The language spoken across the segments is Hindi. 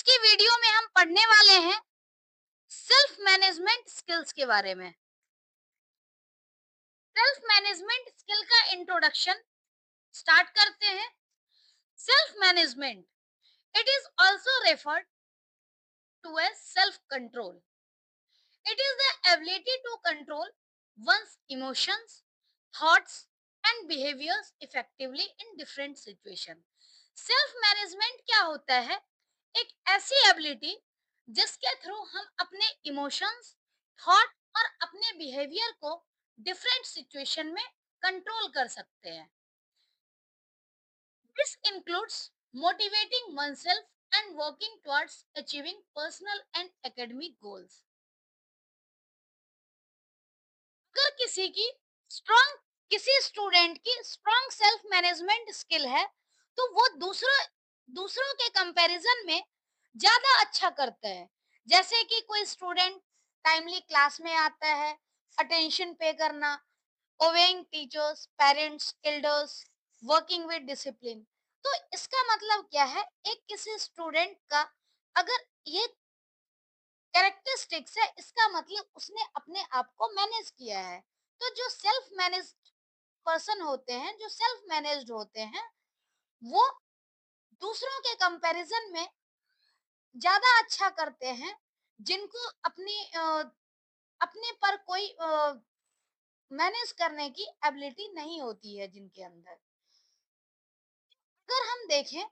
की वीडियो में हम पढ़ने वाले हैं सेल्फ मैनेजमेंट स्किल्स के बारे में। सेल्फ मैनेजमेंट स्किल का इंट्रोडक्शन स्टार्ट करते हैं। Self management, it is also referred to as self control. It is the ability to control one's emotions, thoughts and behaviors effectively in different situation। Self management क्या होता है? एक ऐसी एबिलिटी जिसके थ्रू हम अपने इमोशंस, थॉट और अपने बिहेवियर को डिफरेंट सिचुएशन में कंट्रोल कर सकते हैं। This includes motivating oneself and working towards achieving personal and academic goals। अगर किसी स्टूडेंट की स्ट्रॉन्ग सेल्फ मैनेजमेंट स्किल है तो वो दूसरों के कंपैरिजन में ज्यादा अच्छा करता है। जैसे कि कोई स्टूडेंट टाइमली क्लास में आता है, अटेंशन पे करना, obeying teachers, parents, elders, working with discipline. तो इसका मतलब क्या है? एक किसी स्टूडेंट का अगर ये कैरेक्टरिस्टिक्स है, इसका मतलब उसने अपने आप को मैनेज किया है। तो जो सेल्फ मैनेज पर्सन होते हैं, जो सेल्फ मैनेज्ड होते हैं, वो दूसरों के कंपैरिजन में ज्यादा अच्छा करते हैं, जिनको अपने पर कोई मैनेज करने की एबिलिटी नहीं होती है जिनके अंदर। अगर हम देखें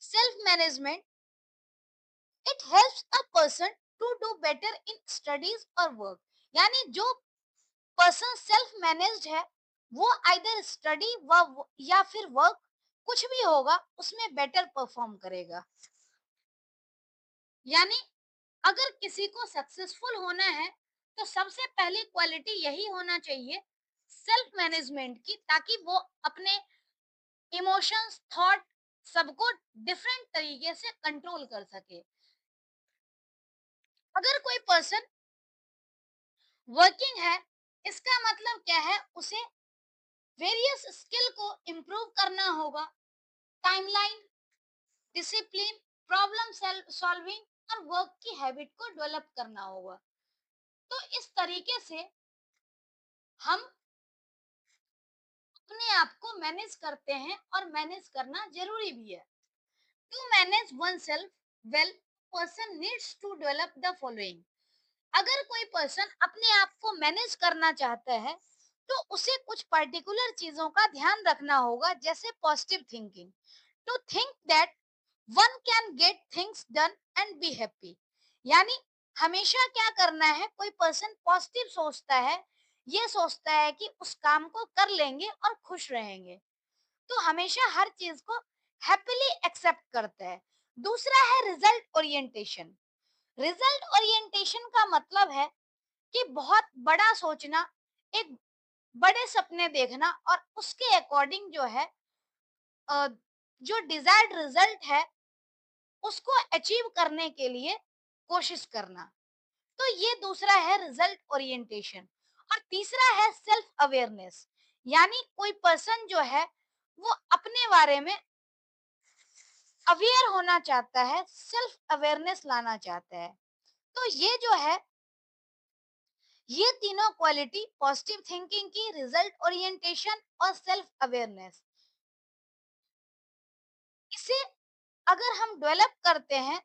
self management, it helps a person to do better in studies और वर्क। यानी जो पर्सन सेल्फ मैनेज्ड है, वो आइदर स्टडी व या फिर वर्क, कुछ भी होगा उसमें बेटर परफॉर्म करेगा। यानी अगर किसी को सक्सेसफुल होना है तो सबसे पहली क्वालिटी यही होना चाहिए सेल्फ मैनेजमेंट की, ताकि वो अपने इमोशंस, थॉट सबको डिफरेंट तरीके से कंट्रोल कर सके। अगर कोई पर्सन वर्किंग है, इसका मतलब क्या है? उसे वेरियस स्किल को इम्प्रूव करना होगा। टाइमलाइन, डिसिप्लिन, प्रॉब्लम सॉल्विंग और वर्क की हैबिट को डेवलप करना होगा। तो इस तरीके से हम अपने आप को मैनेज करते हैं और मैनेज करना जरूरी भी है। To manage oneself well, person needs to develop the following. अगर कोई पर्सन अपने आप को मैनेज करना चाहता है तो उसे कुछ पर्टिकुलर चीजों का ध्यान रखना होगा, जैसे positive thinking, to think that one can get things done and be happy. यानी हमेशा क्या करना है? कोई पर्सन पॉजिटिव सोचता है, ये सोचता है कि उस काम को कर लेंगे और खुश रहेंगे, तो हमेशा हर चीज को हैप्पीली एक्सेप्ट करता है। दूसरा है रिजल्ट ओरिएंटेशन। रिजल्ट ओरिएंटेशन का मतलब है कि बहुत बड़ा सोचना, एक बड़े सपने देखना और उसके अकॉर्डिंग जो है अ, जो डिजायर्ड रिजल्ट है उसको अचीव करने के लिए कोशिश करना। तो ये दूसरा है रिजल्ट ओरिएंटेशन। और तीसरा है सेल्फ अवेयरनेस। यानी कोई पर्सन जो है वो अपने बारे में अवेयर होना चाहता है, सेल्फ अवेयरनेस लाना चाहता है। तो ये जो है, ये तीनों क्वालिटी पॉजिटिव थिंकिंग की, रिजल्ट ओरिएंटेशन और सेल्फ अवेयरनेस, इसे अगर हम डेवलप करते हैं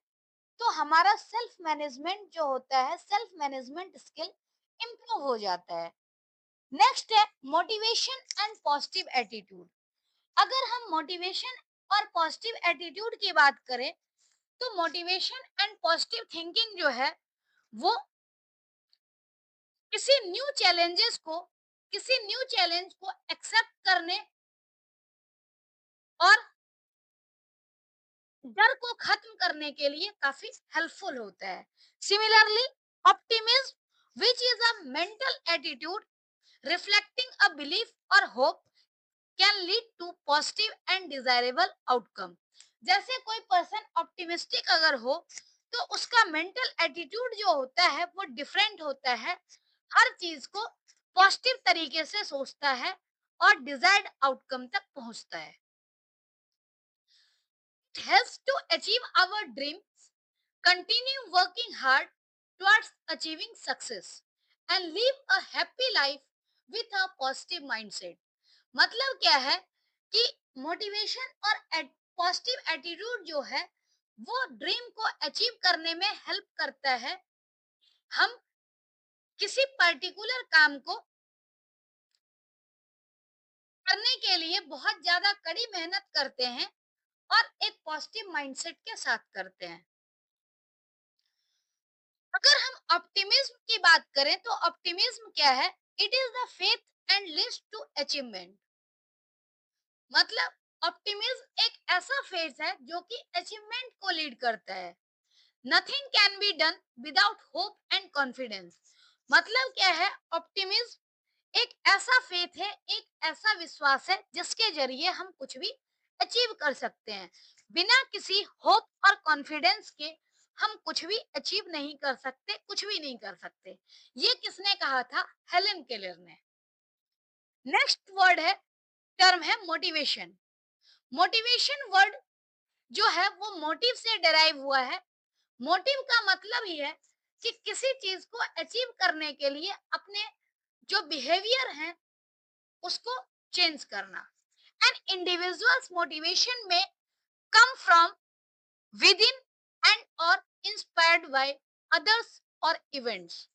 तो हमारा सेल्फ मैनेजमेंट जो होता है, सेल्फ मैनेजमेंट स्किल इम्प्रूव हो जाता है। नेक्स्ट है मोटिवेशन एंड पॉजिटिव एटीट्यूड। अगर हम मोटिवेशन और पॉजिटिव एटीट्यूड की बात करें तो मोटिवेशन एंड पॉजिटिव थिंकिंग जो है वो किसी किसी न्यू चैलेंज को एक्सेप्ट करने और डर को खत्म करने के लिए काफी हेल्पफुल होता है। Similarly optimism, which is a mental attitude reflecting a belief और hope, can lead to positive and desirable outcome. जैसे कोई पर्सन ऑप्टिमिस्टिक अगर हो तो उसका मेंटल एटीट्यूड जो होता है वो डिफरेंट होता है, हर चीज को पॉजिटिव तरीके से सोचता है और डिजायर्ड आउटकम तक पहुंचता है। helps to achieve our dreams, continue working hard towards achieving success, and live a happy life with a positive mindset. मतलब क्या है कि मोटिवेशन और पॉजिटिव एटीट्यूड जो है वो ड्रीम को अचीव करने में हेल्प करता है। हम किसी पर्टिकुलर काम को करने के लिए बहुत ज्यादा कड़ी मेहनत करते हैं और एक पॉजिटिव माइंडसेट के साथ करते हैं। अगर हम ऑप्टिमिज्म की बात करें तो ऑप्टिमिज्म क्या है? It is the faith and leads to achievement. मतलब ऑप्टिमिज्म एक ऐसा फेथ है जो कि अचीवमेंट को लीड करता है। Nothing can be done without hope and confidence. मतलब क्या है? ऑप्टिमिज्म एक ऐसा फेथ है, एक ऐसा विश्वास है जिसके जरिए हम कुछ भी अचीव कर सकते हैं। बिना किसी होप और कॉन्फिडेंस के हम कुछ भी अचीव नहीं कर सकते, कुछ भी नहीं कर सकते। ये किसने कहा था? हेलन केलर ने। नेक्स्ट वर्ड है, टर्म है मोटिवेशन। मोटिवेशन वर्ड जो है वो मोटिव से डिराइव हुआ है। मोटिव का मतलब ही है कि किसी चीज को अचीव करने के लिए अपने जो बिहेवियर है उसको चेंज करना। एन इंडिविजुअल्स मोटिवेशन में come from with in and और इंस्पायर्ड बाय अदर्स और इवेंट्स।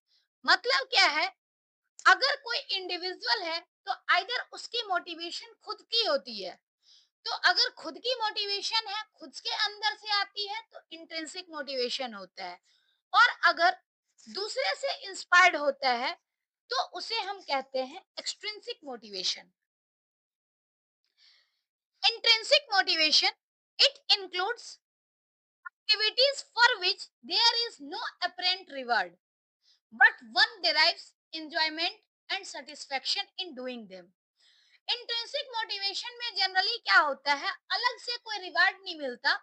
मतलब क्या है? अगर कोई इंडिविजुअल है तो आइदर उसकी मोटिवेशन खुद की होती है। तो अगर खुद की मोटिवेशन है, खुद के अंदर से आती है तो इंट्रिंसिक मोटिवेशन होता है। और अगर दूसरे से इंस्पायर्ड होता है तो उसे हम कहते हैं extrinsic motivation. Intrinsic motivation, it includes activities for which there is no apparent reward, but one derives enjoyment and satisfaction in doing them. Intrinsic motivation में जनरली क्या होता है? अलग से कोई रिवार्ड नहीं मिलता,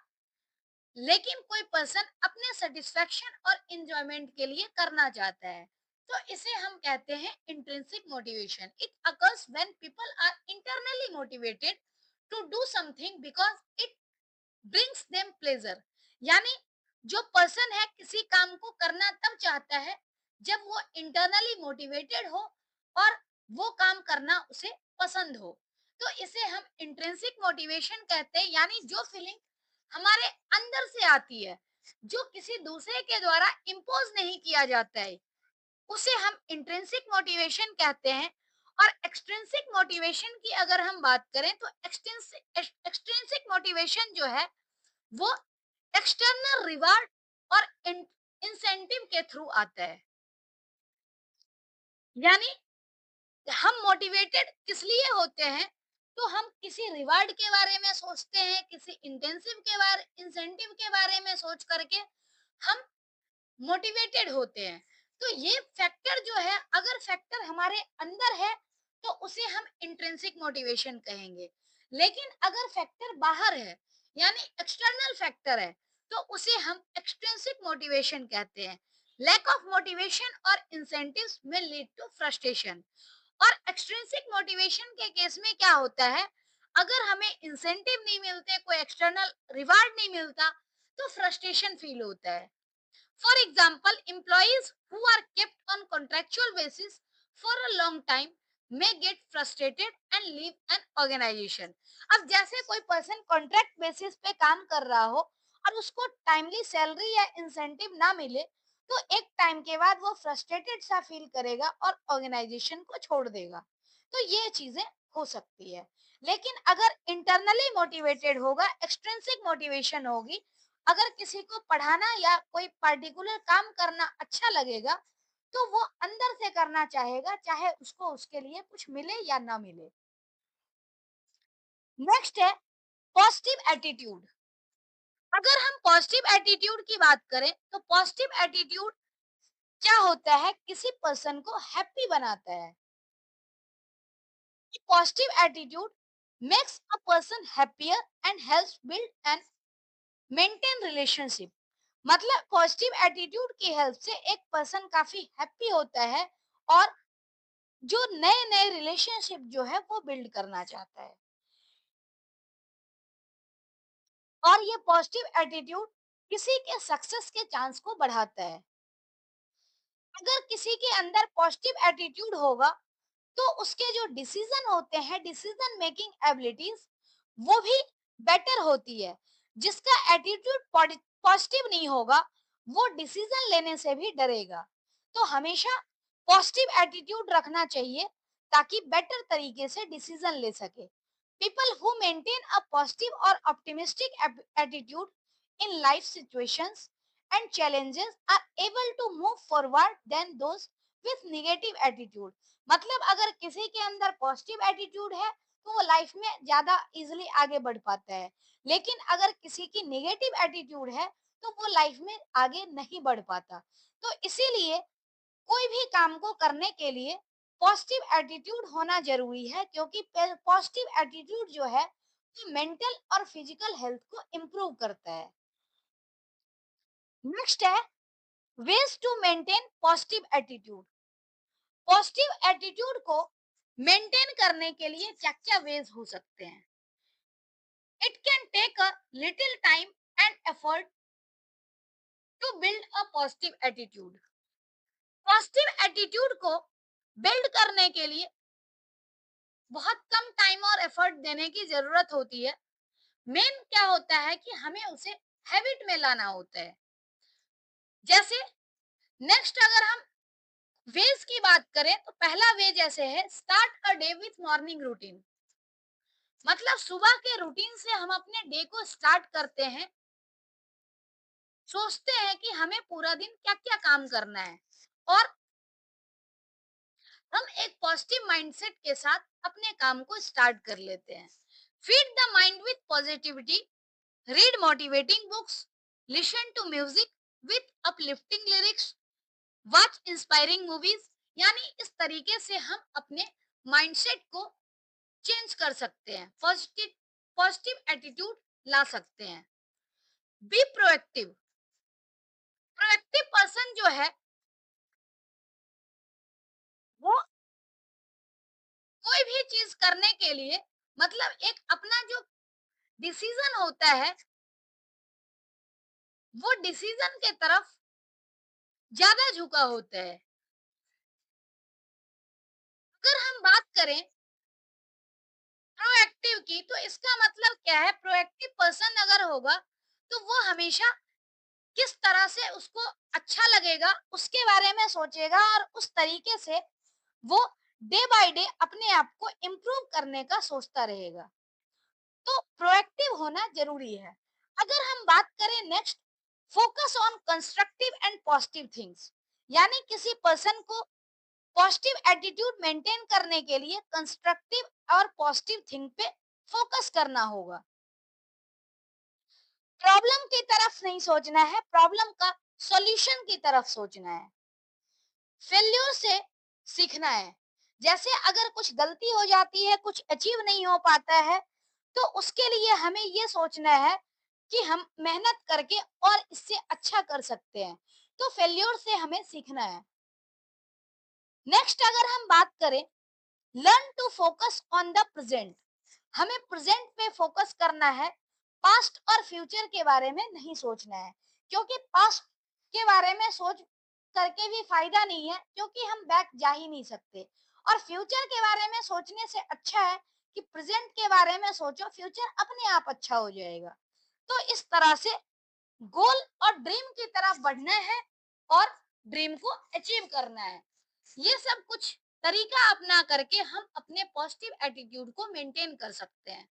लेकिन कोई पर्सन अपने सेटिस्फेक्शन और एंजॉयमेंट के लिए करना चाहता है, तो इसे हम कहते हैं intrinsic motivation. It occurs when people are internally motivated to do something because it brings them pleasure. यानी जो पर्सन है किसी काम को करना तब चाहता है जब वो इंटरनली मोटिवेटेड हो और वो काम करना उसे पसंद हो। तो इसे हम इंट्रिंसिक मोटिवेशन कहते हैं। यानी जो फीलिंग हमारे अंदर से आती है, जो किसी दूसरे के द्वारा इम्पोज नहीं किया जाता है, उसे हम इंट्रिंसिक मोटिवेशन कहते हैं। और एक्सट्रिंसिक मोटिवेशन की अगर हम बात करें तो एक्सट्रिंसिक मोटिवेशन जो है वो एक्सटर्नल रिवार्ड और इंसेंटिव के थ्रू आता है। यानी हम मोटिवेटेड किस लिए होते हैं? तो हम किसी रिवार्ड के बारे में सोचते हैं, किसी इंटेंसिव के बारे इंसेंटिव के बारे में सोच करके हम मोटिवेटेड होते हैं। तो ये फैक्टर जो है, अगर फैक्टर हमारे अंदर है तो उसे हम इंट्रिंसिक मोटिवेशन कहेंगे। लेकिन अगर फैक्टर बाहर है, यानी एक्सटर्नल फैक्टर है, तो उसे हम एक्सट्रिंसिक मोटिवेशन कहते हैं। लैक ऑफ मोटिवेशन और इंसेंटिव्स में लीड टू फ्रस्ट्रेशन। और एक्सट्रिंसिक मोटिवेशन के केस में क्या होता है? अगर हमें इंसेंटिव नहीं मिलते, कोई एक्सटर्नल रिवार्ड नहीं मिलता, तो फ्रस्ट्रेशन फील होता है। For example, employees who are kept on contractual basis for a long time may get frustrated and leave an organization. अब जैसे कोई पर्सन कॉन्ट्रैक्ट बेसिस पे काम कर रहा हो और उसको टाइमली सैलरी या इंसेंटिव ना मिले, तो एक टाइम के बाद वो फ्रस्ट्रेटेड सा फील करेगा और ऑर्गेनाइजेशन को छोड़ देगा। तो ये चीजें हो सकती है। लेकिन अगर इंटरनली मोटिवेटेड होगा, एक्सट्रिंसिक मोटिवेशन होगी, अगर किसी को पढ़ाना या कोई पर्टिकुलर काम करना अच्छा लगेगा, तो वो अंदर से करना चाहेगा, चाहे उसको उसके लिए कुछ मिले या ना मिले। नेक्स्ट है पॉजिटिव एटीट्यूड। अगर हम पॉजिटिव एटीट्यूड की बात करें तो पॉजिटिव एटीट्यूड क्या होता है? किसी पर्सन को हैप्पी बनाता है। Positive attitude makes a person happier and helps build and maintain relationship. मतलब पॉजिटिव एटीट्यूड की हेल्प से एक पर्सन काफी हैप्पी होता है और जो नए नए रिलेशनशिप जो है वो बिल्ड करना चाहता है। और ये पॉजिटिव एटीट्यूड किसी के सक्सेस के चांस को बढ़ाता है। अगर किसी के अंदर पॉजिटिव एटीट्यूड होगा तो उसके जो डिसीजन होते हैं, डिसीजन मेकिंग एबिलिटीज, वो भी बेटर होती है। जिसका एटीट्यूड पॉजिटिव नहीं होगा, वो डिसीजन लेने से भी डरेगा। तो हमेशा पॉजिटिव एटीट्यूड रखना चाहिए ताकि बेटर तरीके से डिसीजन ले सके। People who maintain a positive और optimistic attitude in life situations and challenges are able to move forward than those with negative attitude। मतलब अगर किसी के अंदर पॉजिटिव एटीट्यूड है तो वो लाइफ में ज्यादा इजिली आगे बढ़ पाता है, लेकिन अगर किसी की नेगेटिव एटीट्यूड है तो वो लाइफ में आगे नहीं बढ़ पाता। तो इसीलिए कोई भी काम को करने के लिए पॉजिटिव एटीट्यूड होना जरूरी है, क्योंकि पॉजिटिव एटीट्यूड जो है वो मेंटल और फिजिकल हेल्थ को इम्प्रूव करता है। नेक्स्ट है ways to maintain positive attitude. Positive attitude को मेंटेन करने के लिए क्या क्या वेज हो सकते हैं? It can take a little time and effort to build a positive attitude. Positive attitude को बिल्ड करने के लिए बहुत कम टाइम और एफर्ट देने की जरूरत होती है। मेन क्या होता है कि हमें उसे हैबिट में लाना होता है। जैसे नेक्स्ट अगर हम वेज की बात करें तो पहला वे जैसे है start a day with morning routine. मतलब सुबह के रूटीन से हम अपने डे को स्टार्ट करते हैं, सोचते हैं कि हमें पूरा दिन क्या क्या काम करना है, और हम एक पॉजिटिव माइंडसेट के साथ अपने काम को स्टार्ट कर लेते हैं। Feed the mind with positivity, read motivating books, listen to music with uplifting lyrics, watch inspiring movies. यानी इस तरीके से हम अपने माइंडसेट को चेंज कर सकते हैं, पॉजिटिव पॉजिटिव एटीट्यूड ला सकते हैं। Be proactive. प्रोएक्टिव पर्सन जो है वो कोई भी चीज करने के लिए, मतलब एक अपना जो डिसीजन होता है वो डिसीजन के तरफ ज्यादा झुका होता है। अगर हम बात करें प्रोएक्टिव की, तो इसका मतलब क्या है? प्रोएक्टिव पर्सन अगर होगा तो वो हमेशा किस तरह से उसको अच्छा लगेगा उसके बारे में सोचेगा, और उस तरीके से वो डे बाय डे अपने आप को इम्प्रूव करने का सोचता रहेगा। तो प्रोएक्टिव होना जरूरी है। अगर हम बात करें next, focus on constructive and positive things. यानी किसी पर्सन को पॉजिटिव एटीट्यूड मेंटेन करने के लिए कंस्ट्रक्टिव और पॉजिटिव थिंग पे फोकस करना होगा। प्रॉब्लम की तरफ नहीं सोचना है, प्रॉब्लम का सॉल्यूशन की तरफ सोचना है। फेल्योर से सीखना है। जैसे अगर कुछ गलती हो जाती है, कुछ अचीव नहीं हो पाता है, तो उसके लिए हमें ये सोचना है कि हम मेहनत करके और इससे अच्छा कर सकते हैं। तो फेल्योर से हमें सीखना है। नेक्स्ट अगर हम बात करें, learn to focus on the present. हमें प्रेजेंट पे फोकस करना है, पास्ट और फ्यूचर के बारे में नहीं सोचना है, क्योंकि पास्ट के बारे में सोच करके भी फायदा नहीं है, क्योंकि हम बैक जा ही नहीं सकते। और फ्यूचर के बारे में सोचने से अच्छा है कि प्रेजेंट के बारे में सोचो, फ्यूचर अपने आप अच्छा हो जाएगा। तो इस तरह से गोल और ड्रीम की तरफ बढ़ना है और ड्रीम को अचीव करना है। ये सब कुछ तरीका अपना करके हम अपने पॉजिटिव एटीट्यूड को मेंटेन कर सकते हैं।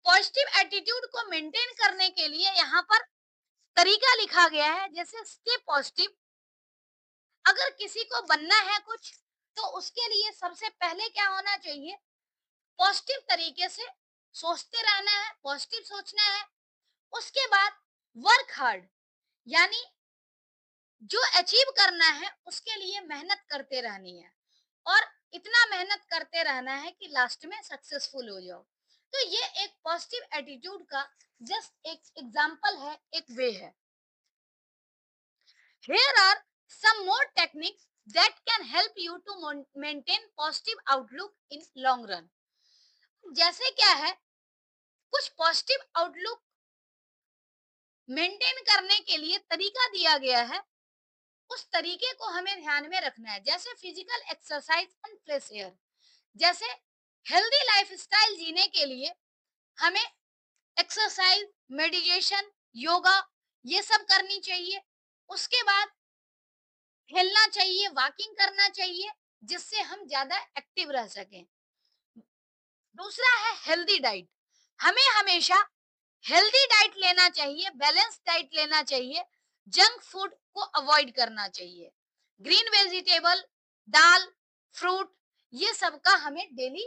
पॉजिटिव एटीट्यूड को मेंटेन करने के लिए यहाँ पर तरीका लिखा गया है, जैसे स्टे पॉजिटिव। अगर किसी को बनना है कुछ, तो उसके लिए सबसे पहले क्या होना चाहिए? पॉजिटिव तरीके से सोचते रहना है, पॉजिटिव सोचना है। उसके बाद वर्क हार्ड, यानी जो अचीव करना है उसके लिए मेहनत करते रहनी है, और इतना मेहनत करते रहना है कि लास्ट में सक्सेसफुल हो जाओ। तो ये एक पॉजिटिव एटीट्यूड का जस्ट एक एग्जांपल है, एक वे है। Here are some more techniques that can help you to maintain positive outlook in long run। जैसे क्या है, कुछ पॉजिटिव आउटलुक मेंटेन करने के लिए तरीका दिया गया है, उस तरीके को हमें ध्यान में रखना है। जैसे physical exercise and fresh air, जैसे हेल्दी लाइफस्टाइल जीने के लिए हमें एक्सरसाइज, मेडिटेशन, योगा ये सब करनी चाहिए। उसके बाद खेलना चाहिए, वॉकिंग करना चाहिए, जिससे हम ज्यादा एक्टिव रह सकें। दूसरा है हेल्दी डाइट, हमें हमेशा हेल्दी डाइट लेना चाहिए, बैलेंस डाइट लेना चाहिए, जंक फूड को अवॉइड करना चाहिए। ग्रीन वेजिटेबल, दाल, फ्रूट ये सब का हमें डेली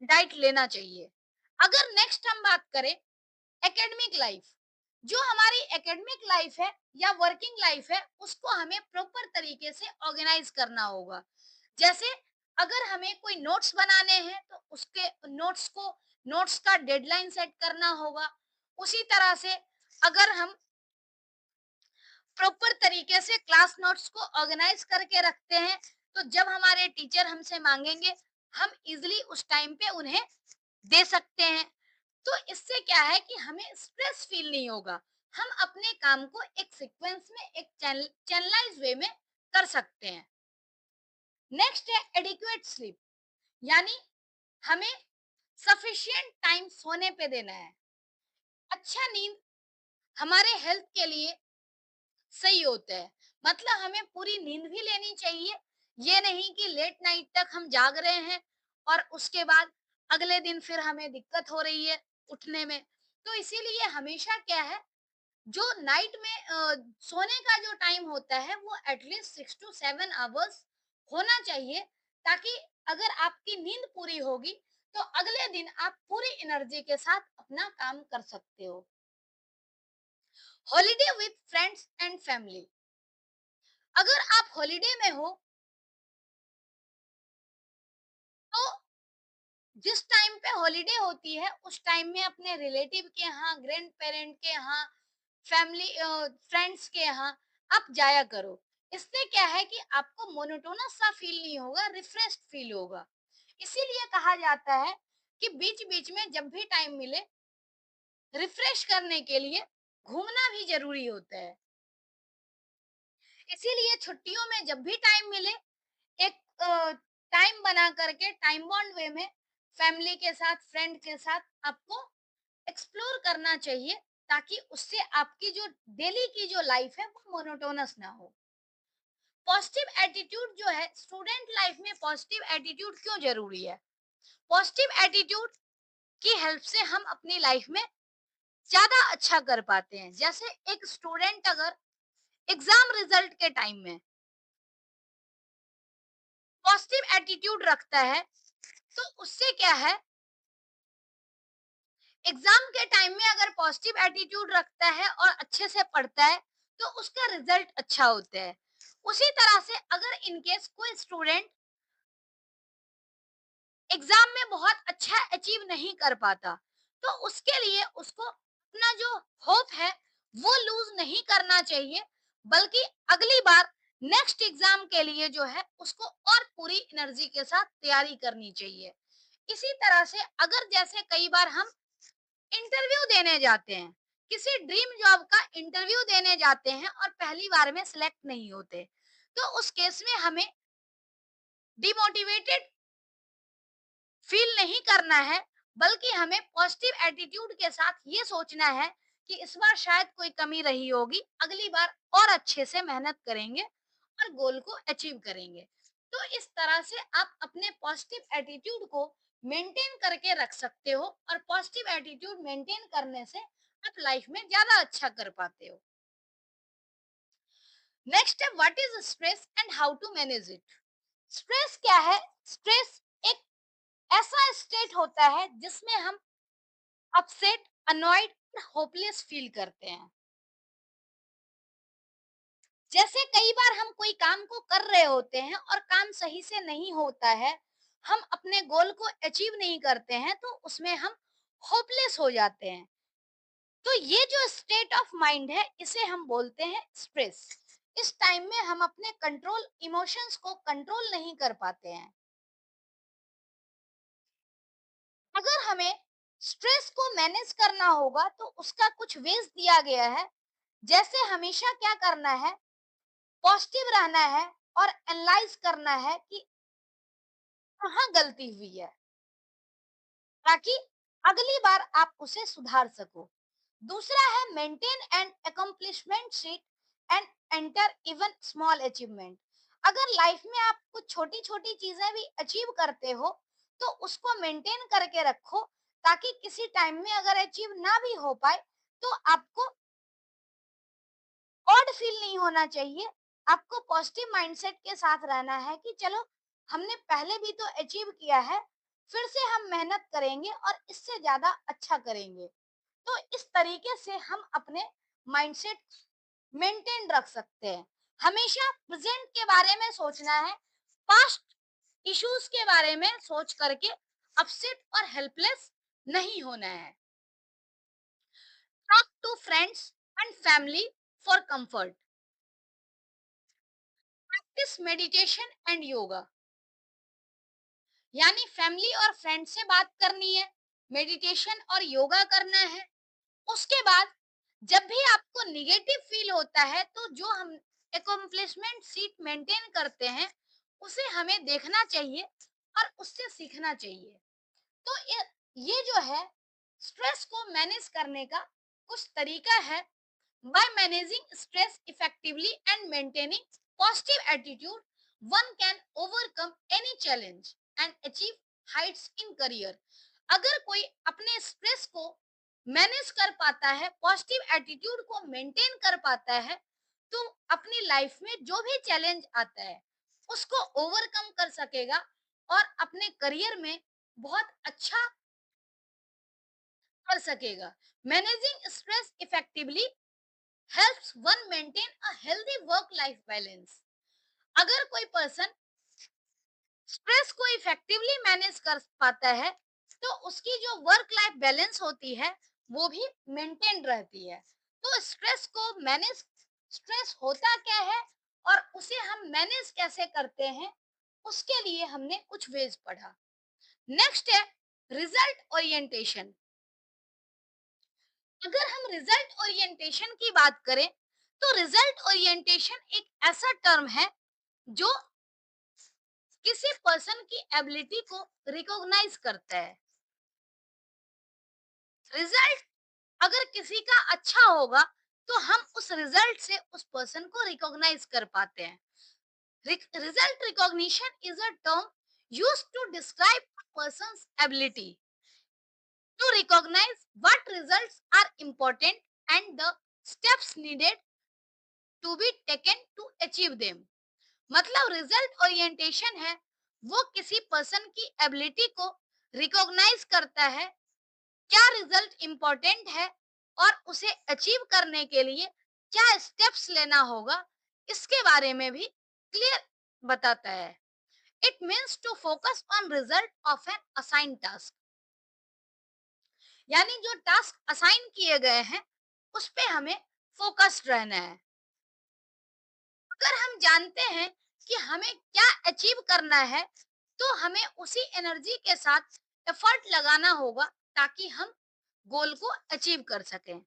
डाइट लेना चाहिए। अगर नेक्स्ट हम बात करें एकेडमिक लाइफ, जो हमारी एकेडमिक लाइफ है या वर्किंग लाइफ है, उसको हमें प्रॉपर तरीके से ऑर्गेनाइज करना होगा। जैसे अगर हमें कोई नोट्स बनाने हैं तो उसके नोट्स का डेडलाइन सेट करना होगा। उसी तरह से अगर हम प्रॉपर तरीके से क्लास नोट्स को ऑर्गेनाइज करके रखते हैं, तो जब हमारे टीचर हमसे मांगेंगे, हम इजिली उस टाइम पे उन्हें दे सकते हैं। तो इससे क्या है कि हमें स्ट्रेस फील नहीं होगा। हम अपने काम को एक सीक्वेंस में, एक चैनलाइज वे में कर सकते हैं। नेक्स्ट है एडिक्वेट स्लीप, यानी हमें सफिशिएंट टाइम सोने पे देना है। अच्छा नींद हमारे हेल्थ के लिए सही होता है। मतलब हमें पूरी नींद भी लेनी चाहिए। ये नहीं कि लेट नाइट तक हम जाग रहे हैं और उसके बाद अगले दिन फिर हमें दिक्कत हो रही है उठने में। तो इसीलिए हमेशा क्या है, जो नाइट में सोने का जो टाइम होता है वो एटलीस्ट 6 to 7 आवर्स होना चाहिए, ताकि अगर आपकी नींद पूरी होगी तो अगले दिन आप पूरी एनर्जी के साथ अपना काम कर सकते हो। Holiday with friends and family, अगर आप हॉलीडे में हो तो जिस टाइम पे हॉलीडे होती है उस टाइम में अपने रिलेटिव के यहाँ, ग्रैंड पेरेंट के यहाँ, फैमिली फ्रेंड्स के यहाँ आप जाया करो। इससे क्या है कि आपको मोनोटोनस सा फील नहीं होगा, रिफ्रेश्ड फील होगा। इसीलिए कहा जाता है कि बीच बीच में जब भी टाइम मिले, रिफ्रेश करने के लिए घूमना भी जरूरी होता है। इसीलिए छुट्टियों में जब भी टाइम मिले, एक टाइम बना करके टाइम बॉन्ड वे में फैमिली के साथ, फ्रेंड के साथ आपको एक्सप्लोर करना चाहिए, ताकि उससे आपकी जो डेली की जो लाइफ है वो मोनोटोनस ना हो। पॉजिटिव एटीट्यूड जो है, स्टूडेंट लाइफ में पॉजिटिव एटीट्यूड क्यों जरूरी है? पॉजिटिव एटीट्यूड की हेल्प से हम अपनी लाइफ में ज्यादा अच्छा कर पाते हैं। जैसे एक स्टूडेंट अगर एग्जाम रिजल्ट के टाइम में पॉजिटिव एटीट्यूड रखता है, तो उससे क्या है, एग्जाम के टाइम में अगर पॉजिटिव एटीट्यूड रखता है और अच्छे से पढ़ता है, तो उसका रिजल्ट अच्छा होता है। उसी तरह से अगर इन केस कोई स्टूडेंट एग्जाम में बहुत अच्छा अचीव नहीं कर पाता, तो उसके लिए उसको अपना जो होप है वो लूज नहीं करना चाहिए, बल्कि अगली बार नेक्स्ट एग्जाम के लिए जो है उसको और पूरी एनर्जी के साथ तैयारी करनी चाहिए। इसी तरह से अगर जैसे कई बार हम इंटरव्यू देने जाते हैं, किसी ड्रीम जॉब का इंटरव्यू देने जाते हैं और पहली बार में सिलेक्ट नहीं होते, तो उस केस में हमें डिमोटिवेटेड फील नहीं करना है, बल्कि हमें पॉजिटिव एटीट्यूड के साथ ये सोचना है कि इस बार शायद कोई कमी रही होगी, अगली बार और अच्छे से मेहनत करेंगे और गोल को अचीव करेंगे। तो इस तरह से आप अपने पॉजिटिव एटीट्यूड को मेंटेन करके रख सकते हो, और पॉजिटिव एटीट्यूड मेंटेन करने से आप लाइफ में ज्यादा अच्छा कर पाते हो। नेक्स्ट है what is stress and how to manage it. Stress क्या है? स्ट्रेस एक ऐसा स्टेट होता है जिसमें हम अपसेट, अनॉयड और होपलेस फील करते हैं। जैसे कई बार हम कोई काम को कर रहे होते हैं और काम सही से नहीं होता है, हम अपने गोल को अचीव नहीं करते हैं, तो उसमें हम होपलेस हो जाते हैं। तो ये जो स्टेट ऑफ माइंड है इसे हम बोलते हैं स्ट्रेस। इस टाइम में हम अपने कंट्रोल इमोशंस को कंट्रोल नहीं कर पाते हैं। अगर हमें स्ट्रेस को मैनेज करना होगा तो उसका कुछ वेज दिया गया है। जैसे हमेशा क्या करना है, पॉजिटिव रहना है और एनालाइज करना है कि कहाँ गलती हुई है, ताकि अगली बार आप उसे सुधार सको। दूसरा है maintain and accomplishment sheet and enter even small achievement. अगर लाइफ में आप कुछ छोटी छोटी चीजें भी अचीव करते हो तो उसको मेंटेन करके रखो, ताकि किसी टाइम में अगर अचीव ना भी हो पाए तो आपको ऑड फील नहीं होना चाहिए। आपको पॉजिटिव माइंडसेट के साथ रहना है कि चलो, हमने पहले भी तो अचीव किया है, फिर से हम मेहनत करेंगे और इससे ज्यादा अच्छा करेंगे। तो इस तरीके से हम अपने माइंडसेट मेंटेन रख सकते हैं। हमेशा प्रेजेंट के बारे में सोचना है, पास्ट इश्यूज के बारे में सोच करके अपसेट और हेल्पलेस नहीं होना है। Talk to friends and family for comfort. Practise meditation and yoga. यानी फैमिली और फ्रेंड से बात करनी है, मेडिटेशन और योगा करना है। उसके बाद जब भी आपको निगेटिव फील होता है तो जो हम अकम्प्लिशमेंट सीट मेंटेन करते हैं उसे हमें देखना चाहिए और उससे सीखना चाहिए। तो ये जो है स्ट्रेस को मैनेज करने का कुछ तरीका है। By managing stress effectively and maintaining positive attitude, one can overcome any challenge and achieve heights in career. अगर कोई अपने स्ट्रेस को मैनेज कर पाता है, पॉजिटिव एटीट्यूड को मेंटेन कर पाता है, तो अपनी लाइफ में जो भी चैलेंज आता है उसको ओवरकम कर सकेगा और अपने करियर में बहुत अच्छा कर सकेगा। Managing stress effectively helps one maintain a healthy work life balance। अगर कोई पर्सन स्ट्रेस को इफेक्टिवली मैनेज कर पाता है तो उसकी जो वर्क लाइफ बैलेंस होती है वो भी मेंटेन रहती है। तो स्ट्रेस को मैनेज, स्ट्रेस होता क्या है और उसे हम मैनेज कैसे करते हैं, उसके लिए हमने कुछ वेज पढ़ा। नेक्स्ट है रिजल्ट ओरिएंटेशन। अगर हम रिजल्ट ओरिएंटेशन की बात करें तो रिजल्ट ओरिएंटेशन एक ऐसा टर्म है जो किसी पर्सन की एबिलिटी को रिकॉग्नाइज करता है। रिजल्ट अगर किसी का अच्छा होगा तो हम उस रिजल्ट से उस पर्सन को रिकॉग्नाइज कर पाते हैं। Result recognition is a term used to describe a person's ability to recognise what results are important and the steps needed to be taken to achieve them। मतलब रिजल्ट ओरिएंटेशन है वो किसी पर्सन की एबिलिटी को रिकॉग्नाइज करता है, क्या रिजल्ट इंपॉर्टेंट है और उसे अचीव करने के लिए क्या स्टेप्स लेना होगा, इसके बारे में भी क्लियर बताता है। It means to focus on result of an assign task. यानी जो टास्क असाइन किए गए हैं उस पे हमें फोकस्ड रहना है। अगर हम जानते हैं कि हमें क्या अचीव करना है तो हमें उसी एनर्जी के साथ एफर्ट लगाना होगा ताकि हम गोल को अचीव कर सकें।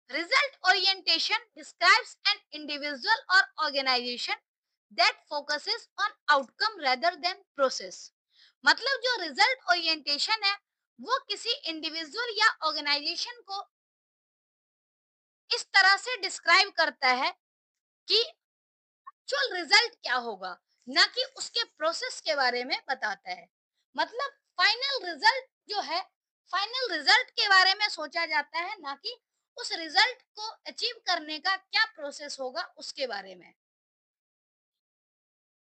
Result orientation describes an individual और organisation that focuses on outcome rather than process. मतलब जो रिजल्ट ओरिएंटेशन है वो किसी इंडिविजुअल या ऑर्गेनाइजेशन को इस तरह से डिस्क्राइब करता है कि एक्चुअल रिजल्ट क्या होगा, ना कि उसके प्रोसेस के बारे में बताता है। मतलब फाइनल रिजल्ट जो है, फाइनल रिजल्ट के बारे में सोचा जाता है, ना कि उस रिजल्ट को अचीव करने का क्या प्रोसेस होगा उसके बारे में।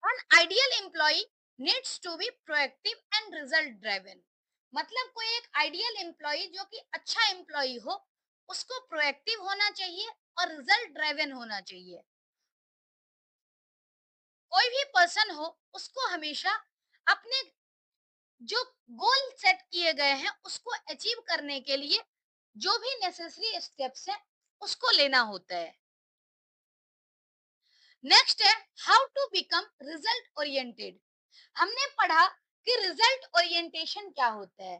An ideal employee needs to be proactive and result driven। मतलब कोई एक आइडियल एम्प्लॉय जो कि अच्छा एम्प्लॉय हो उसको प्रोएक्टिव होना चाहिए और रिजल्ट ड्राइवन होना चाहिए। कोई भी पर्सन हो उसको हमेशा अपने जो गोल सेट किए गए हैं उसको अचीव करने के लिए जो भी नेसेसरी स्टेप्स हैं उसको लेना होता है। नेक्स्ट है how to become result oriented. हमने पढ़ा कि रिजल्ट ओरिएंटेशन क्या होता है।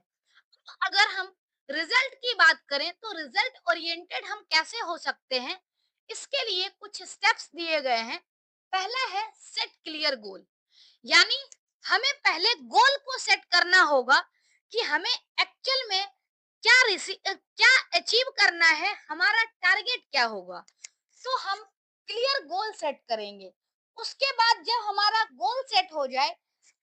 अगर हम रिजल्ट की बात करें तो रिजल्ट ओरिएंटेड हम कैसे हो सकते हैं, इसके लिए कुछ स्टेप्स दिए गए हैं। पहला है सेट क्लियर गोल, यानी हमें पहले गोल को सेट करना होगा कि हमें एक्चुअल में क्या अचीव करना है, हमारा टारगेट क्या होगा। तो हम क्लियर गोल सेट करेंगे। उसके बाद जब हमारा गोल सेट हो जाए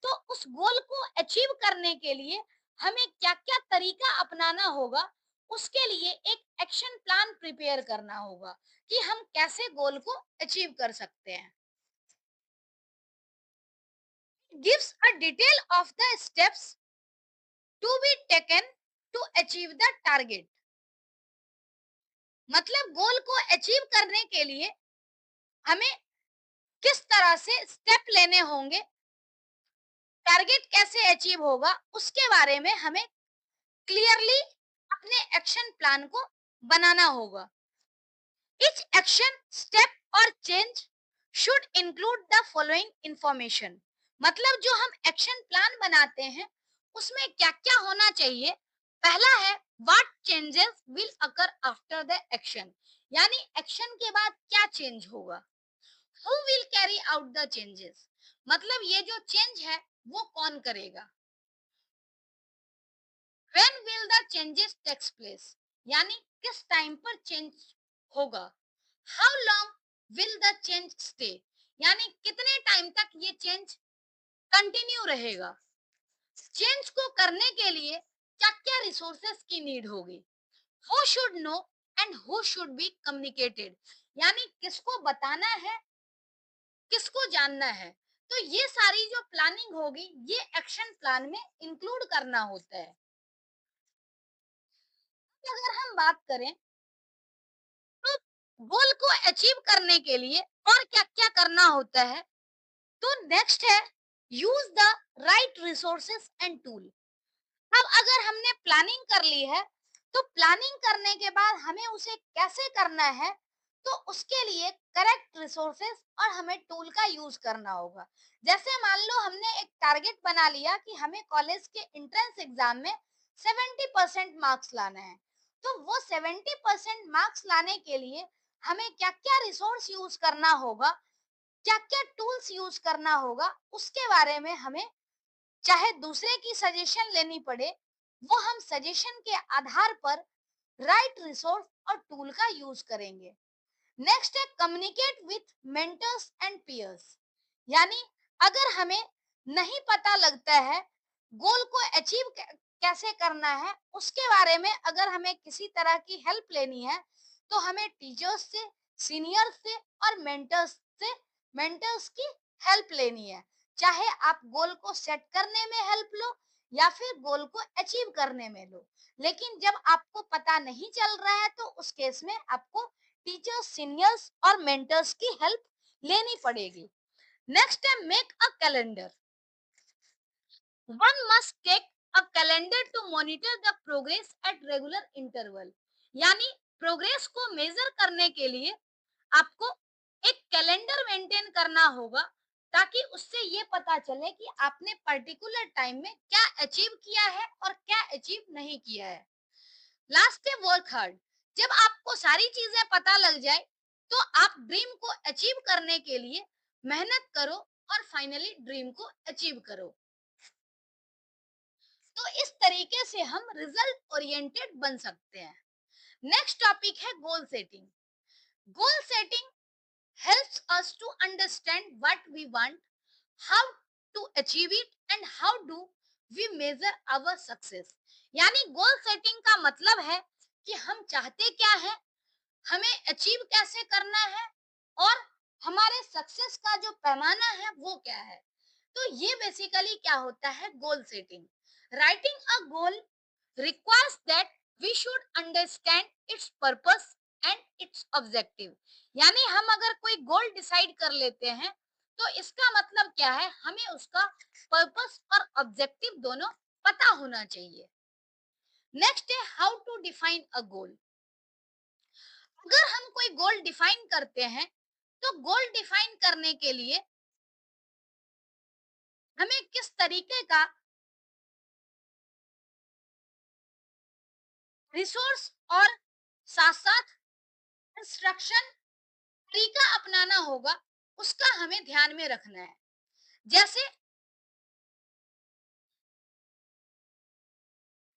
तो उस गोल को अचीव करने के लिए हमें क्या-क्या तरीका अपनाना होगा, उसके लिए एक एक्शन प्लान प्रिपेयर करना होगा कि हम कैसे गोल को अचीव कर सकते हैं। Gives a detail of the steps to be taken to achieve the target। मतलब गोल को अचीव करने के लिए हमें किस तरह से स्टेप लेने होंगे, टारगेट कैसे अचीव होगा, उसके बारे में हमें क्लियरली अपने एक्शन प्लान को बनाना होगा। Each action, step or change should include the following information। मतलब जो हम एक्शन प्लान बनाते हैं उसमें क्या क्या होना चाहिए। पहला है what changes will occur after the action, यानी एक्शन के बाद क्या चेंज होगा। Who will carry out the changes, मतलब ये जो चेंज है वो कौन करेगा। When will the changes takes place, यानी किस टाइम पर चेंज होगा। How long will the change stay, यानी कितने टाइम तक ये चेंज कंटिन्यू रहेगा। चेंज को करने के लिए क्या क्या रिसोर्सेस की नीड होगी। Who should know and who should be communicated, यानी किसको बताना है, किसको जानना है। तो ये सारी जो प्लानिंग होगी ये एक्शन प्लान में इंक्लूड करना होता है। अगर हम बात करें तो गोल को अचीव करने के लिए और क्या-क्या करना होता है, तो नेक्स्ट है use the right resources and tool. अब अगर हमने प्लानिंग कर ली है तो प्लानिंग करने के बाद हमें उसे कैसे करना है, तो उसके लिए करेक्ट रिसोर्सेस और हमें टूल का यूज करना होगा। जैसे मान लो हमने एक टारगेट बना लिया कि हमें कॉलेज के एंट्रेंस एग्जाम में 70% मार्क्स लाना है। तो वो 70% मार्क्स लाने के लिए हमें क्या क्या रिसोर्स यूज करना होगा, क्या क्या टूल्स यूज करना होगा, उसके बारे में हमें चाहे दूसरे की सजेशन लेनी पड़े, वो हम सजेशन के आधार पर राइट रिसोर्स और टूल का यूज करेंगे। नेक्स्ट है communicate with mentors and peers, यानी अगर हमें नहीं पता लगता है गोल को अचीव कैसे करना है, उसके बारे में अगर हमें किसी तरह की हेल्प लेनी है तो हमें टीचर्स से, सीनियर्स से और मेंटर्स की हेल्प लेनी है। चाहे आप गोल को सेट करने में हेल्प लो या फिर गोल को अचीव करने में लो, लेकिन जब आपको पता नहीं चल रहा है तो उस केस में आपको टीचर्स, सीनियर्स और मेंटर्स की हेल्प लेनी पड़ेगी। नेक्स्ट है make a calendar. One must take a calendar to monitor the progress at regular interval, यानी प्रोग्रेस को मेजर करने के लिए आपको एक कैलेंडर मेंटेन करना होगा ताकि उससे ये पता चले कि आपने पर्टिकुलर टाइम में क्या अचीव किया है और क्या अचीव नहीं किया है। लास्ट है वर्क हार्ड। जब आपको सारी चीजें पता लग जाए तो आप ड्रीम को अचीव करने के लिए मेहनत करो और फाइनली ड्रीम को अचीव करो। तो इस तरीके से हम रिजल्ट ओरिएंटेड बन सकते हैं। नेक्स्ट टॉपिक है goal setting. Goal setting helps us to understand what we want, how to achieve it and how do we measure our success। यानी गोल सेटिंग का मतलब है कि हम चाहते क्या है, हमें अचीव कैसे करना है और हमारे सक्सेस का जो पैमाना है वो क्या है। तो ये बेसिकली क्या होता है goal setting. Writing a goal requires that we should understand its purpose and its objective। यानी हम अगर कोई गोल डिसाइड कर लेते हैं तो इसका मतलब क्या है, हमें उसका पर्पस और ऑब्जेक्टिव दोनों पता होना चाहिए। नेक्स्ट है हाउ टू डिफाइन अ गोल। अगर हम कोई गोल डिफाइन करते हैं तो गोल डिफाइन करने के लिए हमें किस तरीके का रिसोर्स और साथ साथ इंस्ट्रक्शन तरीका अपनाना होगा, उसका हमें ध्यान में रखना है। जैसे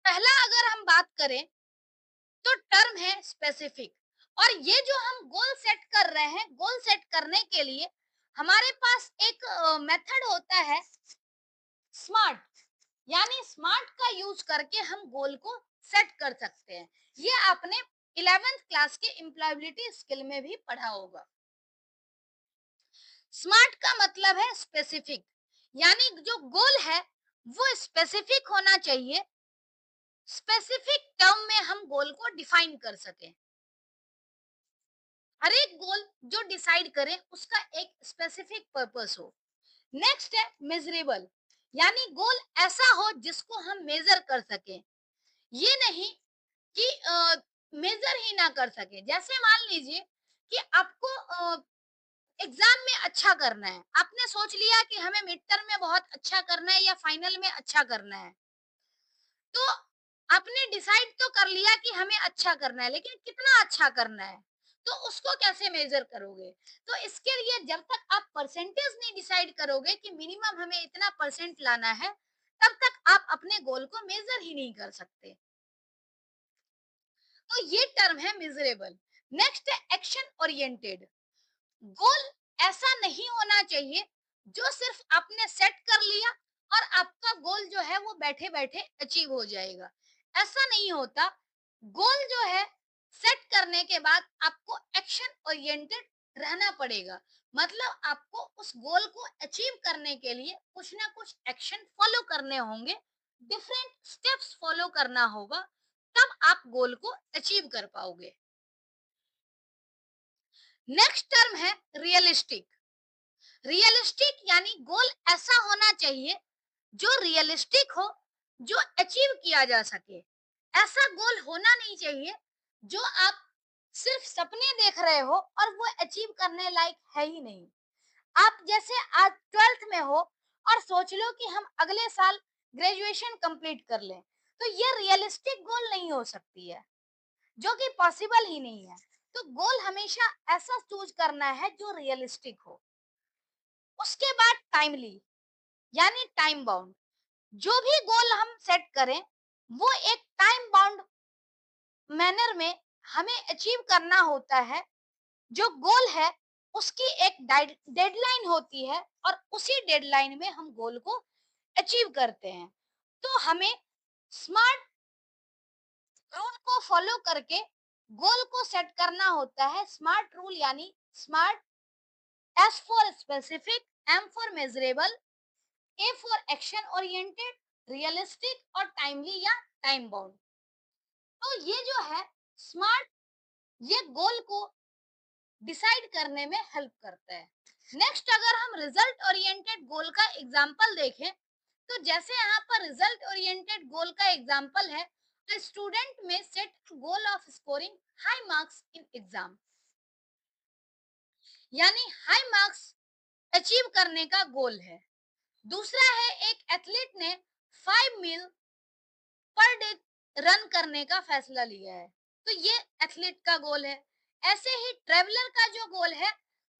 पहला अगर हम बात करें तो टर्म है स्पेसिफिक, और ये जो हम गोल सेट कर रहे हैं, गोल सेट करने के लिए हमारे पास एक मेथड होता है स्मार्ट, यानी स्मार्ट का यूज करके हम गोल को सेट कर सकते हैं। ये आपने 11th क्लास के एम्प्लॉयबिलिटी स्किल में भी पढ़ा होगा। स्मार्ट का मतलब है स्पेसिफिक, यानी जो गोल है वो स्पेसिफिक होना चाहिए। स्पेसिफिक टर्म में हम गोल को डिफाइन कर सकें। हर एक गोल जो डिसाइड करें उसका एक स्पेसिफिक पर्पस हो। नेक्स्ट है मेजरेबल, यानी गोल ऐसा हो जिसको हम मेजर कर सकें। ये नहीं कि मेजर ही ना कर सके। जैसे मान लीजिए कि आपको एग्जाम में अच्छा करना है, आपने सोच लिया कि हमें मिड टर्म में बहुत अच्छा करना है या फाइनल में अच्छा करना है, तो आपने डिसाइड तो कर लिया कि हमें अच्छा करना है, लेकिन कितना अच्छा करना है, तो उसको कैसे मेजर करोगे? तो इसके लिए जब तक आप परसेंटेज नहीं डिसाइड करोगे कि मिनिमम हमें इतना परसेंट लाना है, तब तक आप अपने गोल को मेजर ही नहीं कर सकते। तो ये टर्म है मेजरेबल। नेक्स्ट है एक्शन ओरिएंटेड। गोल ऐसा नहीं होना चाहिए जो सिर्फ आपने सेट कर लिया और आपका गोल जो है वो बैठे बैठे अचीव हो जाएगा। ऐसा नहीं होता। गोल जो है सेट करने के बाद आपको एक्शन ओरिएंटेड रहना पड़ेगा। मतलब आपको उस गोल को अचीव करने के लिए कुछ ना कुछ एक्शन फॉलो करने होंगे, डिफरेंट स्टेप्स फॉलो करना होगा, तब आप गोल को अचीव कर पाओगे। नेक्स्ट टर्म है रियलिस्टिक। रियलिस्टिक यानी गोल ऐसा होना चाहिए जो रियलिस्टिक हो, जो अचीव किया जा सके। ऐसा गोल होना नहीं चाहिए जो आप सिर्फ सपने देख रहे हो और वो अचीव करने लायक है ही नहीं। आप जैसे आज 12th में हो और सोच लो कि हम अगले साल ग्रेजुएशन कंप्लीट कर लें, तो ये रियलिस्टिक गोल नहीं हो सकती है, जो कि पॉसिबल ही नहीं है। तो गोल हमेशा ऐसा चूज करना है जो रियलिस्टिक हो। उसके बाद टाइमली, यानी टाइम बाउंड। जो भी गोल हम सेट करें वो एक टाइम बाउंड मैनर में हमें अचीव करना होता है। जो गोल है उसकी एक डेडलाइन होती है और उसी डेडलाइन में हम गोल को अचीव करते हैं। तो हमें स्मार्ट रूल को फॉलो करके गोल को सेट करना होता है। स्मार्ट रूल यानी SMART, S for specific, M for measurable, A for action oriented, realistic और टाइमली या टाइम बाउंड। तो ये जो है स्मार्ट, ये गोल को डिसाइड करने में हेल्प करता है। नेक्स्ट अगर हम रिजल्ट ओरिएंटेड गोल का एग्जांपल देखें, तो जैसे यहाँ पर रिजल्ट ओरिएंटेड गोल का एग्जांपल है, a student may set a goal of scoring high marks in exam, यानी हाई मार्क्स अचीव करने का गोल है। दूसरा है एक एथलीट ने 5 मील पर डे रन करने का फैसला लिया है, तो ये एथलीट का गोल है। ऐसे ही ट्रेवलर का जो गोल है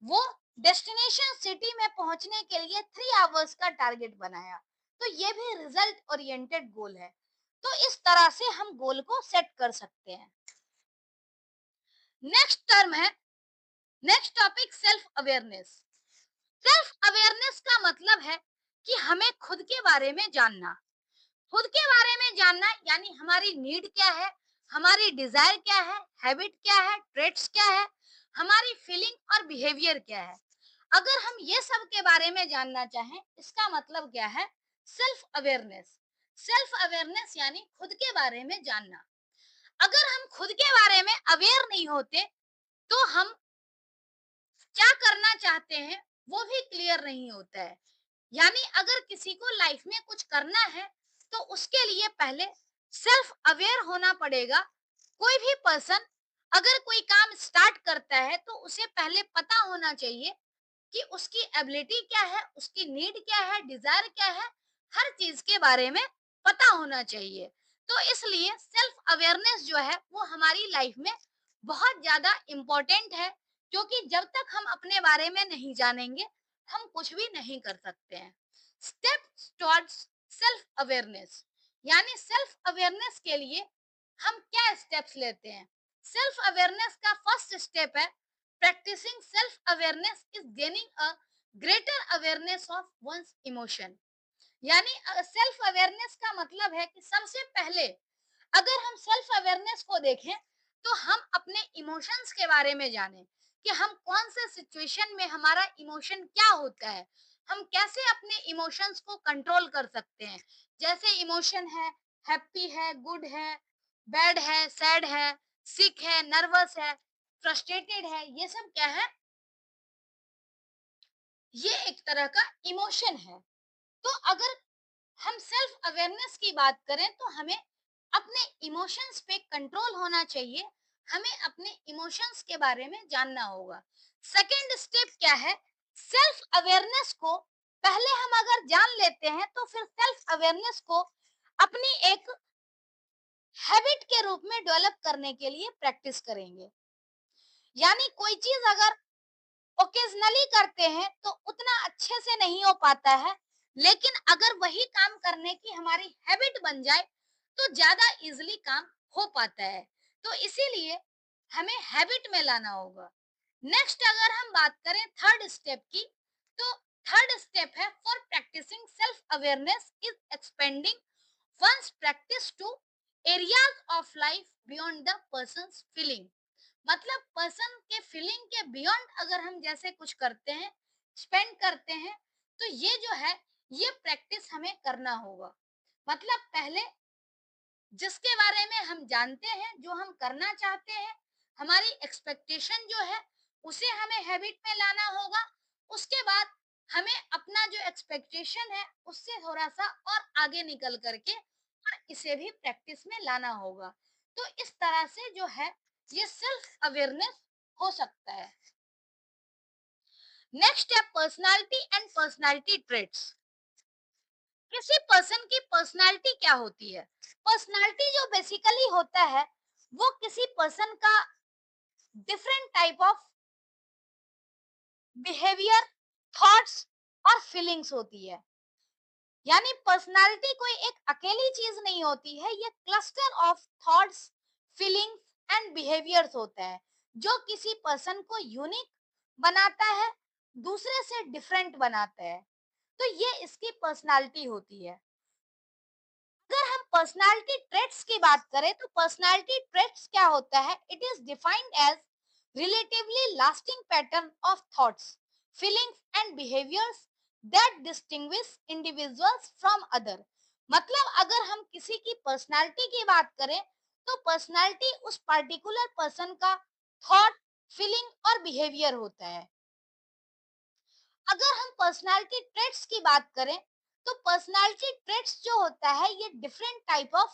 वो डेस्टिनेशन सिटी में पहुंचने के लिए 3 आवर्स का टारगेट बनाया, तो ये भी रिजल्ट ओरिएंटेड गोल है। तो इस तरह से हम गोल को सेट कर सकते हैं। नेक्स्ट टर्म है, next topic self awareness. Self awareness का मतलब है कि हमें खुद के बारे में जानना। खुद के बारे में जानना यानी हमारी नीड क्या है, हमारी डिजायर क्या है, हैबिट क्या है, ट्रेट्स क्या है, हमारी फीलिंग और बिहेवियर क्या है। अगर हम ये सब के बारे में जानना चाहें, इसका मतलब क्या है? Self awareness. सेल्फ अवेयरनेस यानी खुद के बारे में जानना। अगर हम खुद के बारे में अवेयर नहीं होते तो हम क्या करना चाहते हैं वो भी क्लियर नहीं होता है। यानी अगर किसी को लाइफ में कुछ करना है तो उसके लिए पहले सेल्फ अवेयर होना पड़ेगा। कोई भी पर्सन अगर कोई काम स्टार्ट करता है तो उसे पहले पता होना चाहिए कि उसकी एबिलिटी क्या है, उसकी नीड क्या है, डिजायर क्या है, हर चीज के बारे में पता होना चाहिए। तो इसलिए सेल्फ अवेयरनेस जो है वो हमारी लाइफ में बहुत ज्यादा इम्पोर्टेंट है, क्योंकि जब तक हम अपने बारे में नहीं जानेंगे हम कुछ भी नहीं कर सकते हैं। स्टेप्स टुवर्ड्स सेल्फ अवेयरनेस, यानी सेल्फ अवेयरनेस के लिए हम क्या स्टेप्स लेते हैं। सेल्फ अवेयरनेस का फर्स्ट स्टेप है practising self awareness is gaining a greater awareness of one's emotion. यानी सेल्फ अवेयरनेस का मतलब है कि सबसे पहले अगर हम सेल्फ अवेयरनेस को देखें तो हम अपने इमोशंस के बारे में जानें कि हम कौन से सिचुएशन में हमारा इमोशन क्या होता है, हम कैसे अपने इमोशंस को कंट्रोल कर सकते हैं। जैसे इमोशन है हैप्पी है, गुड है, बैड है, सैड है, सिक है, नर्वस है, फ्रस्ट्रेटेड है, ये सब क्या है, ये एक तरह का इमोशन है। तो अगर हम सेल्फ अवेयरनेस की बात करें तो हमें अपने इमोशंस पे कंट्रोल होना चाहिए, हमें अपने इमोशंस के बारे में जानना होगा। सेकंड स्टेप क्या है, सेल्फ अवेयरनेस को पहले हम अगर जान लेते हैं तो फिर सेल्फ अवेयरनेस को अपनी एक हैबिट के रूप में डेवलप करने के लिए प्रैक्टिस करेंगे। यानी कोई चीज अगर ओकेजनली करते हैं तो उतना अच्छे से नहीं हो पाता है, लेकिन अगर वही काम करने की हमारी हैबिट बन जाए तो ज्यादा इजीली काम हो पाता है। तो इसीलिए हमें हैबिट में लाना होगा। नेक्स्ट अगर हम बात करें थर्ड स्टेप की, तो थर्ड स्टेप है for practising self awareness is expanding one's practice to areas of life beyond the person's feeling. मतलब पर्सन के फीलिंग के बियॉन्ड अगर हम जैसे कुछ करते हैं, स्पेंड करते हैं, तो ये जो है ये प्रैक्टिस हमें करना होगा। मतलब पहले जिसके बारे में हम जानते हैं, जो हम करना चाहते हैं, हमारी एक्सपेक्टेशन जो है उसे हमें हैबिट में लाना होगा। उसके बाद हमें अपना जो एक्सपेक्टेशन है उससे थोड़ा सा और आगे निकल करके और इसे भी प्रैक्टिस में लाना होगा। तो इस तरह से जो है ये सेल्फ अवेयरनेस हो सकता है। नेक्स्ट है पर्सनालिटी एंड पर्सनालिटी ट्रेट्स। किसी पर्सन की पर्सनालिटी क्या होती है? पर्सनालिटी जो बेसिकली होता है वो किसी पर्सन का different type of behaviour, thoughts और फीलिंग्स होती है। यानी पर्सनालिटी कोई एक अकेली चीज नहीं होती है, ये cluster of thoughts, feelings and behaviours होता है जो किसी पर्सन को यूनिक बनाता है, दूसरे से डिफरेंट बनाता है। तो ये इसकी पर्सनालिटी होती है। अगर हम पर्सनालिटी ट्रेट्स की बात करें तो पर्सनालिटी ट्रेट्स क्या होता है, it is defined as relatively lasting pattern of thoughts, feelings and behaviours that distinguish individuals from other. मतलब अगर हम किसी की पर्सनालिटी की बात करें तो पर्सनालिटी उस पर्टिकुलर पर्सन का थॉट, फीलिंग और बिहेवियर होता है। अगर हम पर्सनालिटी ट्रेट्स की बात करें तो पर्सनालिटी ट्रेट्स जो होता है ये different type of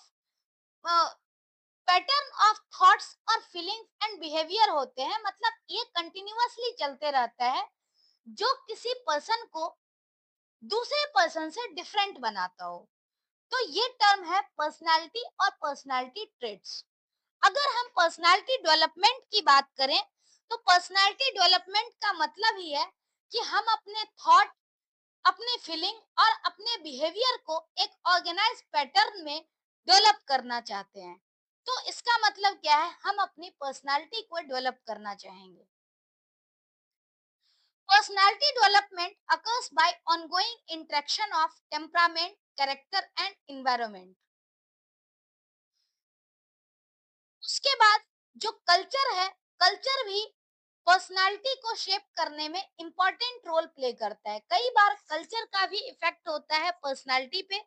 pattern of thoughts और फीलिंग्स एंड बिहेवियर होते हैं। मतलब ये कंटिन्यूअसली चलते रहता है जो किसी पर्सन को दूसरे पर्सन से डिफरेंट बनाता हो। तो ये टर्म है पर्सनालिटी और पर्सनालिटी ट्रेट्स। अगर हम पर्सनालिटी डेवलपमेंट की बात करें तो पर्सनालिटी डेवलपमेंट का मतलब ही है कि हम अपने थॉट, अपने फीलिंग और अपने बिहेवियर को एक ऑर्गेनाइज पैटर्न में डेवलप करना चाहते हैं। तो इसका मतलब क्या है, हम अपनी पर्सनालिटी को डेवलप करना चाहेंगे। Personality development occurs by ongoing interaction of temperament, character and environment। उसके बाद जो कल्चर है, कल्चर भी पर्सनालिटी को शेप करने में इंपॉर्टेंट रोल प्ले करता है। कई बार कल्चर का भी इफेक्ट होता है पर्सनालिटी पे।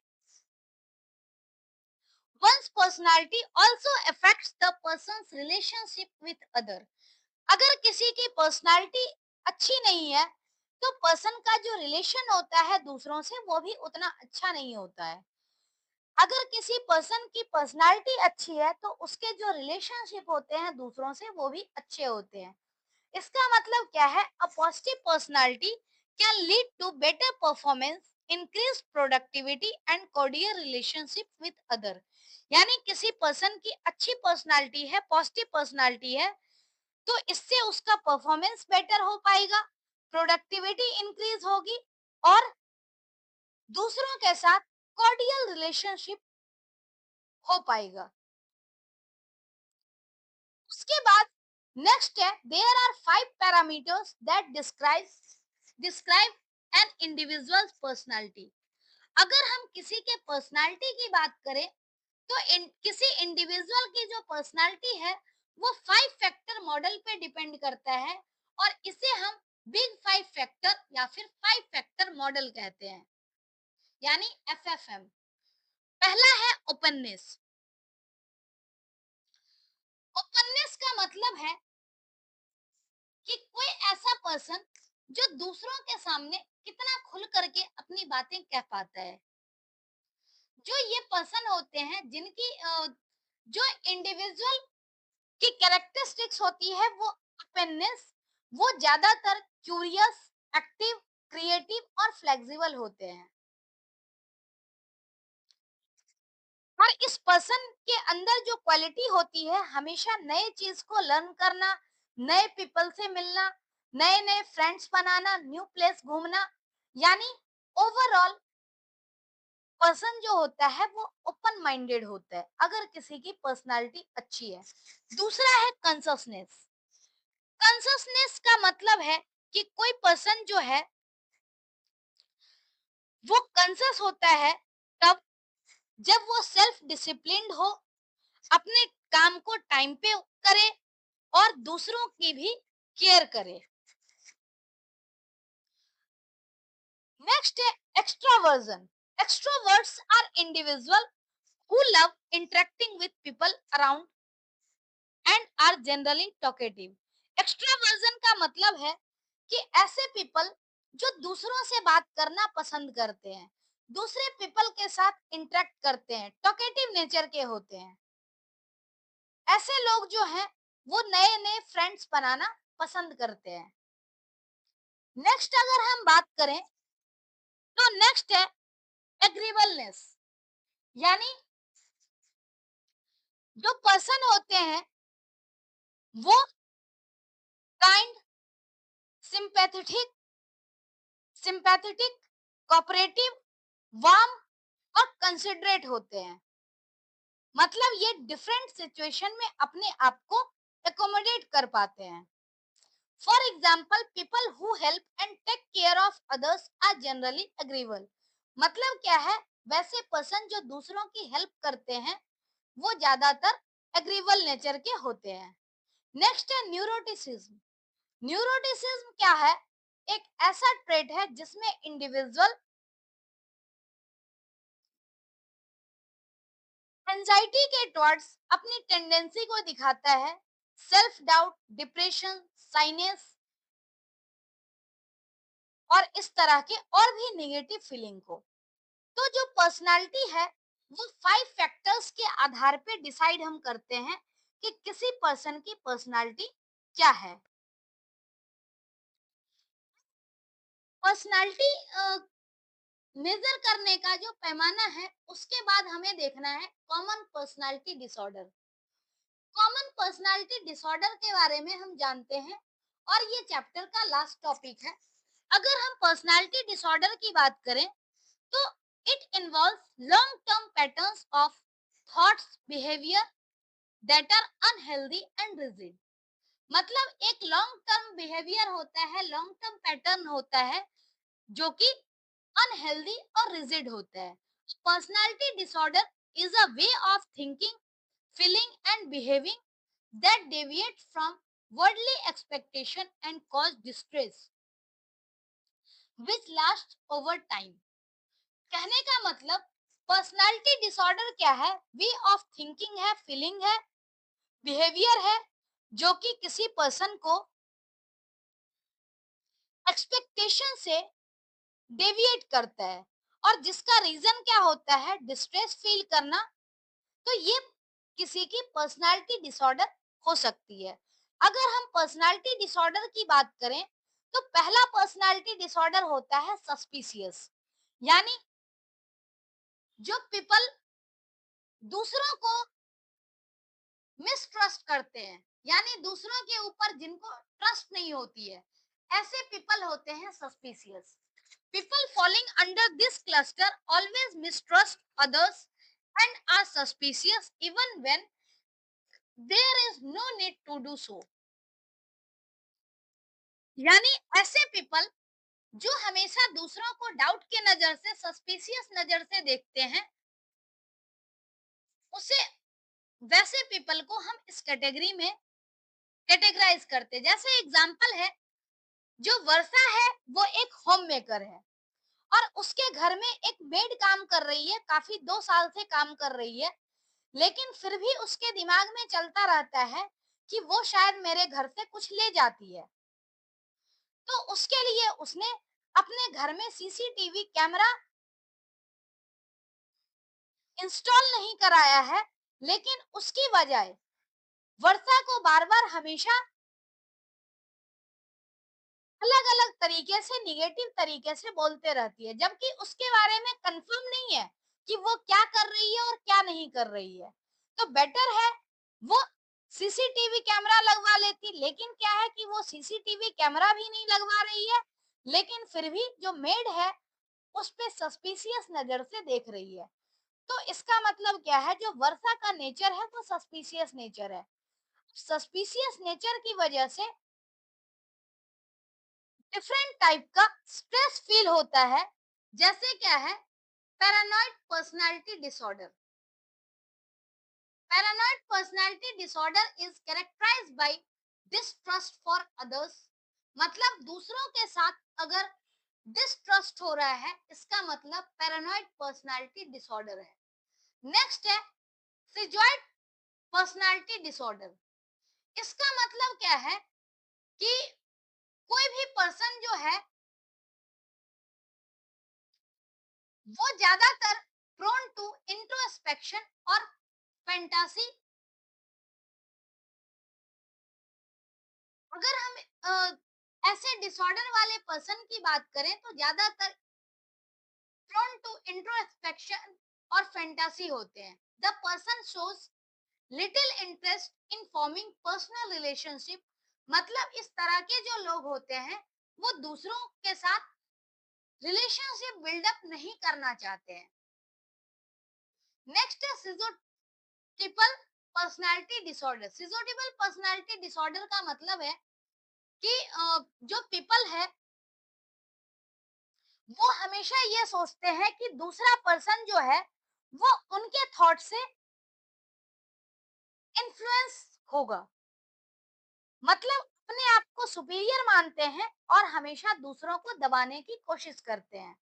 One's personality also affects the person's relationship with other। अगर किसी की पर्सनालिटी अच्छी नहीं है तो पर्सन का जो रिलेशन होता है दूसरों से वो भी उतना अच्छा नहीं होता है। अगर किसी पर्सन की पर्सनालिटी अच्छी है तो उसके जो रिलेशनशिप होते हैं दूसरों से वो भी अच्छे होते हैं। इसका मतलब क्या है, a positive personality can lead to better performance, increase productivity and cordial relationship with other. यानी किसी पर्सन की अच्छी पर्सनालिटी है, पॉजिटिव पर्सनालिटी है, तो इससे उसका परफॉर्मेंस बेटर हो पाएगा, प्रोडक्टिविटी इंक्रीज होगी और दूसरों के साथ कॉर्डियल रिलेशनशिप हो पाएगा। उसके बाद नेक्स्ट है, there are 5 parameters that describe an individual's personality. अगर हम किसी के पर्सनालिटी की बात करें तो किसी इंडिविजुअल की जो पर्सनालिटी है वो 5 फैक्टर मॉडल पे डिपेंड करता है और इसे हम बिग 5 फैक्टर या फिर 5 फैक्टर मॉडल कहते हैं, यानी FFM। पहला है ओपननेस। ओपननेस का मतलब है कि कोई ऐसा पर्सन जो दूसरों के सामने कितना खुल करके अपनी बातें कह पाता है। जो ये पर्सन होते हैं जिनकी जो इंडिविजुअल की कैरेक्टरिस्टिक्स होती है वो ओपननेस, वो ज्यादातर क्यूरियस, एक्टिव, क्रिएटिव और फ्लेक्सिबल होते हैं। और इस पर्सन के अंदर जो क्वालिटी होती है हमेशा नए चीज को लर्न करना, नए पीपल से मिलना, नए नए फ्रेंड्स बनाना, न्यू प्लेस घूमना, यानी ओवरऑल पर्सन जो होता है वो ओपन माइंडेड होता है अगर किसी की पर्सनालिटी अच्छी है। दूसरा है कंससनेस। कंससनेस का मतलब है कि कोई पर्सन जो है वो कंसस होता है तब जब वो सेल्फ डिसिप्लिन्ड हो, अपने काम को टाइम पे करे और दूसरों की भी केयर करे। नेक्स्ट है extroversion. Extroverts are individual who love interacting with people around and are generally talkative. Extraversion का मतलब है कि ऐसे पीपल जो दूसरों से बात करना पसंद करते हैं, दूसरे पीपल के साथ इंटरेक्ट करते हैं, टॉकेटिव नेचर के होते हैं। ऐसे लोग जो हैं वो नए नए फ्रेंड्स बनाना पसंद करते हैं। नेक्स्ट अगर हम बात करें तो नेक्स्ट है एग्रीबलनेस, यानी जो पर्सन होते हैं वो kind, sympathetic sympathetic cooperative, warm और कंसिडरेट होते हैं। मतलब ये डिफरेंट सिचुएशन में अपने आप को एकोमोडेट कर पाते हैं। For example people who help and take care of others are generally agreeable. मतलब क्या है, वैसे पर्सन जो दूसरों की हेल्प करते हैं वो ज्यादातर एग्रीबल नेचर के होते हैं। नेक्स्ट है न्यूरोटिसिज्म। न्यूरोटिसिज्म क्या है? एक ऐसा ट्रेट है जिसमें इंडिविजुअल एंजाइटी के टुवर्ड्स अपनी टेंडेंसी को दिखाता है, सेल्फ डाउट, डिप्रेशन, साइनेस और इस तरह के और भी नेगेटिव फीलिंग को। तो जो पर्सनालिटी है वो 5 फैक्टर्स के आधार पे डिसाइड हम करते हैं कि किसी पर्सन की पर्सनालिटी क्या है। पर्सनालिटी मेजर करने का जो पैमाना है उसके बाद हमें देखना है common personality disorder. Common personality disorder के बारे में हम जानते हैं और ये चैप्टर का लास्ट टॉपिक है। अगर हम पर्सनालिटी डिसऑर्डर की बात करें तो it involves long term patterns of thoughts, behaviour that are unhealthy and rigid. मतलब एक लॉन्ग टर्म बिहेवियर होता है, लॉन्ग टर्म पैटर्न होता है जो कि अनहेल्दी और रिजिड होता है। Personality disorder is a way of thinking, feeling and behaving that deviate from worldly expectation and cause distress which lasts over time। कहने का मतलब पर्सनालिटी डिसऑर्डर क्या है? वे ऑफ थिंकिंग है, फीलिंग है, बिहेवियर है जो कि किसी पर्सन को एक्सपेक्टेशन से डेविएट करता है और जिसका रीजन क्या होता है? डिस्ट्रेस फील करना। तो ये किसी की पर्सनालिटी डिसऑर्डर हो सकती है। अगर हम पर्सनालिटी डिसऑर्डर की बात करें तो पहला पर्सनालिटी डिसऑर्डर होता है सस्पिशियस, यानी जो पीपल दूसरों को मिसट्रस्ट करते हैं, यानी दूसरों के ऊपर जिनको ट्रस्ट नहीं होती है, ऐसे पीपल होते हैं suspicious. People falling under this cluster always mistrust others and are suspicious even when there is no need to do so. यानी ऐसे पीपल जो हमेशा दूसरों को डाउट के नजर से, सस्पिशियस नजर से देखते हैं, उसे वैसे पीपल को हम इस कैटेगरी में कैटेगराइज करते हैं। जैसे एग्जांपल है, जो वर्षा है वो एक होम मेकर है और उसके घर में एक मेड काम कर रही है, काफी 2 साल से काम कर रही है, लेकिन फिर भी उसके दिमाग में चलता रहता है कि वो शायद मेरे घर से कुछ ले जाती है। तो उसके लिए उसने अपने घर में सीसीटीवी कैमरा इंस्टॉल नहीं कराया है, लेकिन उसकी बजाय वर्षा को बार बार हमेशा अलग अलग तरीके से, निगेटिव तरीके से बोलते रहती है, जबकि उसके बारे में कंफर्म नहीं है कि वो क्या कर रही है और क्या नहीं कर रही है। तो बेटर है वो सीसीटीवी कैमरा लगवा लेती, लेकिन क्या है कि वो सीसीटीवी कैमरा भी नहीं लगवा रही है, लेकिन फिर भी जो मेड है उस पे सस्पिशियस नजर से देख रही है। तो इसका मतलब क्या है, जो वर्षा का नेचर है वो सस्पिशियस नेचर है। सस्पिशियस नेचर की वजह से डिफरेंट टाइप का स्ट्रेस फील होता है। जैसे क्या है, paranoid personality disorder. Paranoid personality disorder is characterised by distrust for others. मतलब दूसरों के साथ अगर डिसट्रस्ट हो रहा है, इसका मतलब पैरानॉइड पर्सनालिटी डिसऑर्डर है। नेक्स्ट है सिजॉइड पर्सनालिटी डिसऑर्डर। इसका मतलब क्या है कि कोई भी पर्सन जो है वो ज्यादातर प्रोन टू इंट्रोस्पेक्शन और फैंटासी। अगर हम ऐसे डिसऑर्डर वाले पर्सन की बात करें तो ज्यादातर प्रोन टू इंट्रोस्पेक्शन और फैंटासी होते हैं। The person shows little interest in forming personal relationship. मतलब इस तरह के जो लोग होते हैं वो दूसरों के साथ रिलेशनशिप बिल्डअप नहीं करना चाहते हैं। नेक्स्ट है सिजोटिपल पर्सनालिटी डिसऑर्डर। सिजोटिपल पर्सनालिटी डिसऑर्डर का मतलब है कि जो पीपल है वो हमेशा ये सोचते हैं कि दूसरा पर्सन जो है वो उनके थॉट से इन्फ्लुएंस होगा। मतलब अपने आप को सुपीरियर मानते हैं और हमेशा दूसरों को दबाने की कोशिश करते हैं।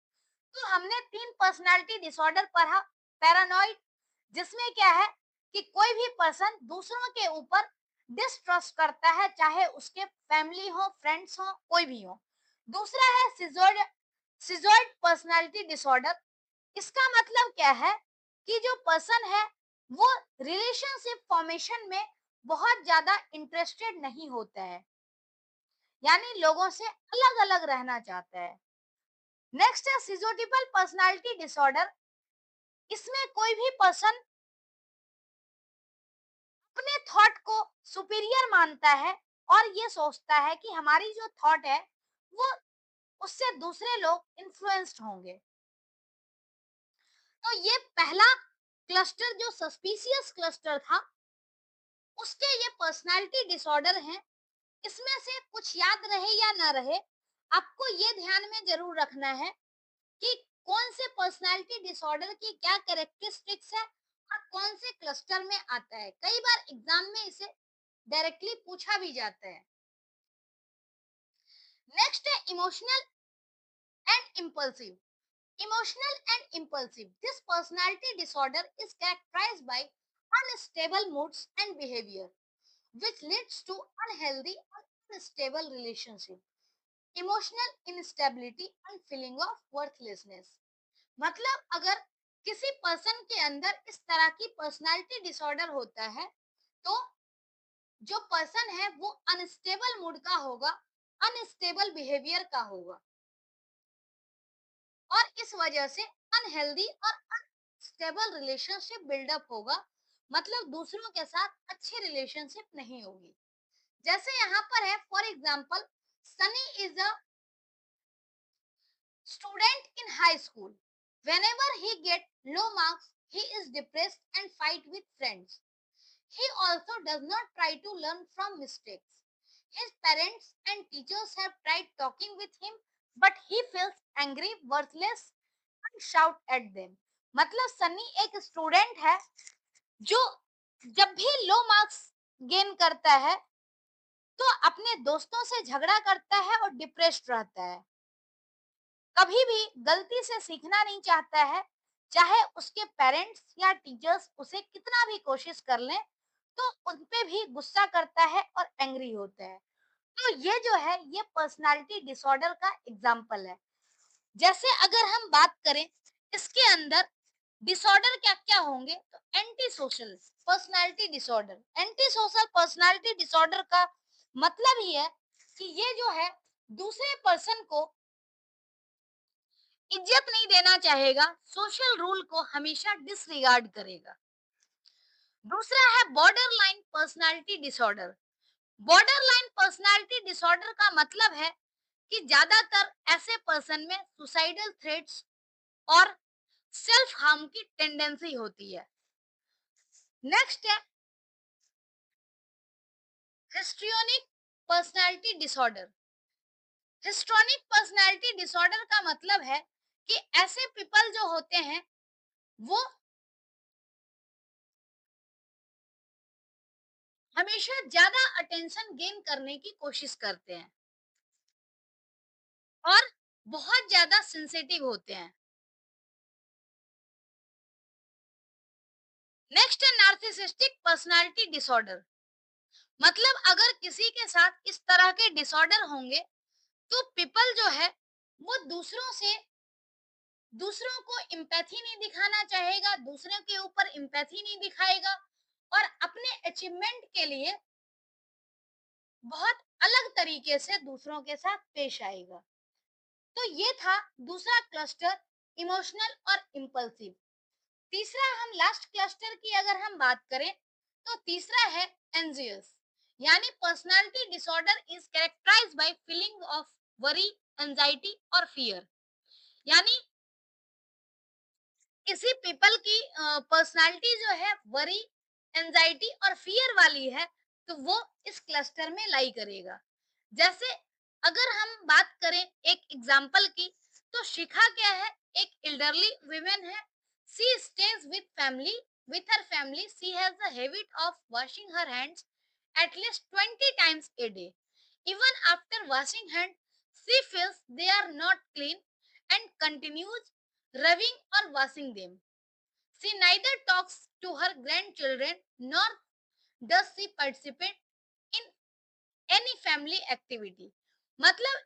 तो हमने 3 पर्सनालिटी डिसऑर्डर पढ़ा। पैरानॉइड, जिसमें क्या है कि कोई भी पर्सन दूसरों के ऊपर डिस्ट्रस्ट करता है, चाहे उसके फैमिली हो, फ्रेंड्स हो, कोई भी हो। दूसरा है सिजोइड सिजोइड पर्सनालिटी डिसऑर्डर। इसका मतलब क्या है कि जो पर्सन है वो रिलेशनशिप फॉर्मेशन में बहुत ज्यादा इंटरेस्टेड नहीं होता है, यानी लोगों से अलग अलग रहना चाहता है। नेक्स्ट है सिजोटिपल पर्सनालिटी डिसऑर्डर। इसमें कोई भी पर्सन अपने थॉट को सुपीरियर मानता है और ये सोचता है कि हमारी जो थॉट है वो उससे दूसरे लोग इन्फ्लुएंस्ड होंगे। तो ये पहला क्लस्टर जो सस्पिशियस क्लस्टर था, उसके ये पर्सनालिटी डिसऑर्डर हैं। इसमें से कुछ याद रहे या ना रहे, आपको ये ध्यान में जरूर रखना है कि कौन से पर्सनालिटी डिसऑर्डर की क्या कैरेक्टरिस्टिक्स है और कौन से क्लस्टर में आता है। कई बार एग्जाम में इसे डायरेक्टली पूछा भी जाता है। नेक्स्ट है emotional and impulsive. Emotional and impulsive. This personality disorder is characterized by unstable moods and behavior, which leads to unhealthy or unstable relationship. Emotional instability and feeling of worthlessness. मतलब अगर किसी पर्सन के अंदर इस तरह की पर्सनालिटी डिसऑर्डर होता है, तो जो पर्सन है वो अनस्टेबल मूड का होगा, अनस्टेबल बिहेवियर का होगा और इस वजह से अनहेल्दी और स्टेबल रिलेशनशिप बिल्डअप होगा, मतलब दूसरों के साथ अच्छे रिलेशनशिप नहीं होगी। जैसे यहाँ पर है, for example, Sunny is a student in high school. Whenever he get low marks, he is depressed and fight with friends. He also does not try to learn from mistakes. His parents and teachers have tried talking with him, but he feels angry, worthless and shout at them. मतलब सनी एक स्टूडेंट है जो जब भी लो मार्क्स गेन करता है तो अपने दोस्तों से झगड़ा करता है और डिप्रेस्ड रहता है। कभी भी गलती से सीखना नहीं चाहता है, चाहे उसके पेरेंट्स या टीचर्स उसे कितना भी कोशिश कर लें, तो उन पे भी गुस्सा करता है और एंग्री होता है। तो ये जो है, ये पर्सनालिटी डिसऑर्डर का एग्जाम्पल है। जैसे अगर हम बात करें इसके अंदर डिसऑर्डर क्या-क्या होंगे, तो anti social personality disorder. Anti social personality disorder का मतलब ये है कि ये जो है दूसरे पर्सन को इज्जत नहीं देना चाहेगा, सोशल रूल को हमेशा डिसरिगार्ड करेगा। दूसरा है borderline personality disorder. Borderline personality disorder का मतलब है कि ज्यादातर ऐसे पर्सन में सुसाइडल थ्रेट्स और सेल्फ हार्म की टेंडेंसी होती है। नेक्स्ट है histrionic personality disorder. Histrionic personality disorder का मतलब है कि ऐसे पीपल जो होते हैं वो हमेशा ज्यादा अटेंशन गेन करने की कोशिश करते हैं और बहुत ज्यादा सेंसिटिव होते हैं। नेक्स्ट है नार्सिसिस्टिक पर्सनालिटी डिसऑर्डर। मतलब अगर किसी के साथ इस तरह के डिसऑर्डर होंगे तो पीपल जो है वो दूसरों को एम्पैथी नहीं दिखाना चाहेगा, दूसरों के ऊपर एम्पैथी नहीं दिखाएगा और अपने अचीवमेंट के लिए बहुत अलग तरीके से दूसरों के साथ पेश आएगा। तो ये था दूसरा क्लस्टर, इमोशनल और इम्पल्सिव। तीसरा, हम लास्ट क्लस्टर की अगर हम बात करें तो तीसरा है एंजियस। यानी personality disorder is characterised by feeling of worry, anxiety और फियर। यानी किसी पीपल की पर्सनालिटी जो है वरी, एंजाइटी और फियर वाली है, तो वो इस क्लस्टर में लाई करेगा। जैसे अगर हम बात करें एक एग्जाम्पल की, तो शिखा क्या है, एक एल्डरली वुमेन है। She stays with her family. She has the habit of washing her hands at least 20 times a day. Even after washing hands, she feels they are not clean and continues rubbing or washing them. She neither talks to her grandchildren nor does she participate in any family activity. मतलब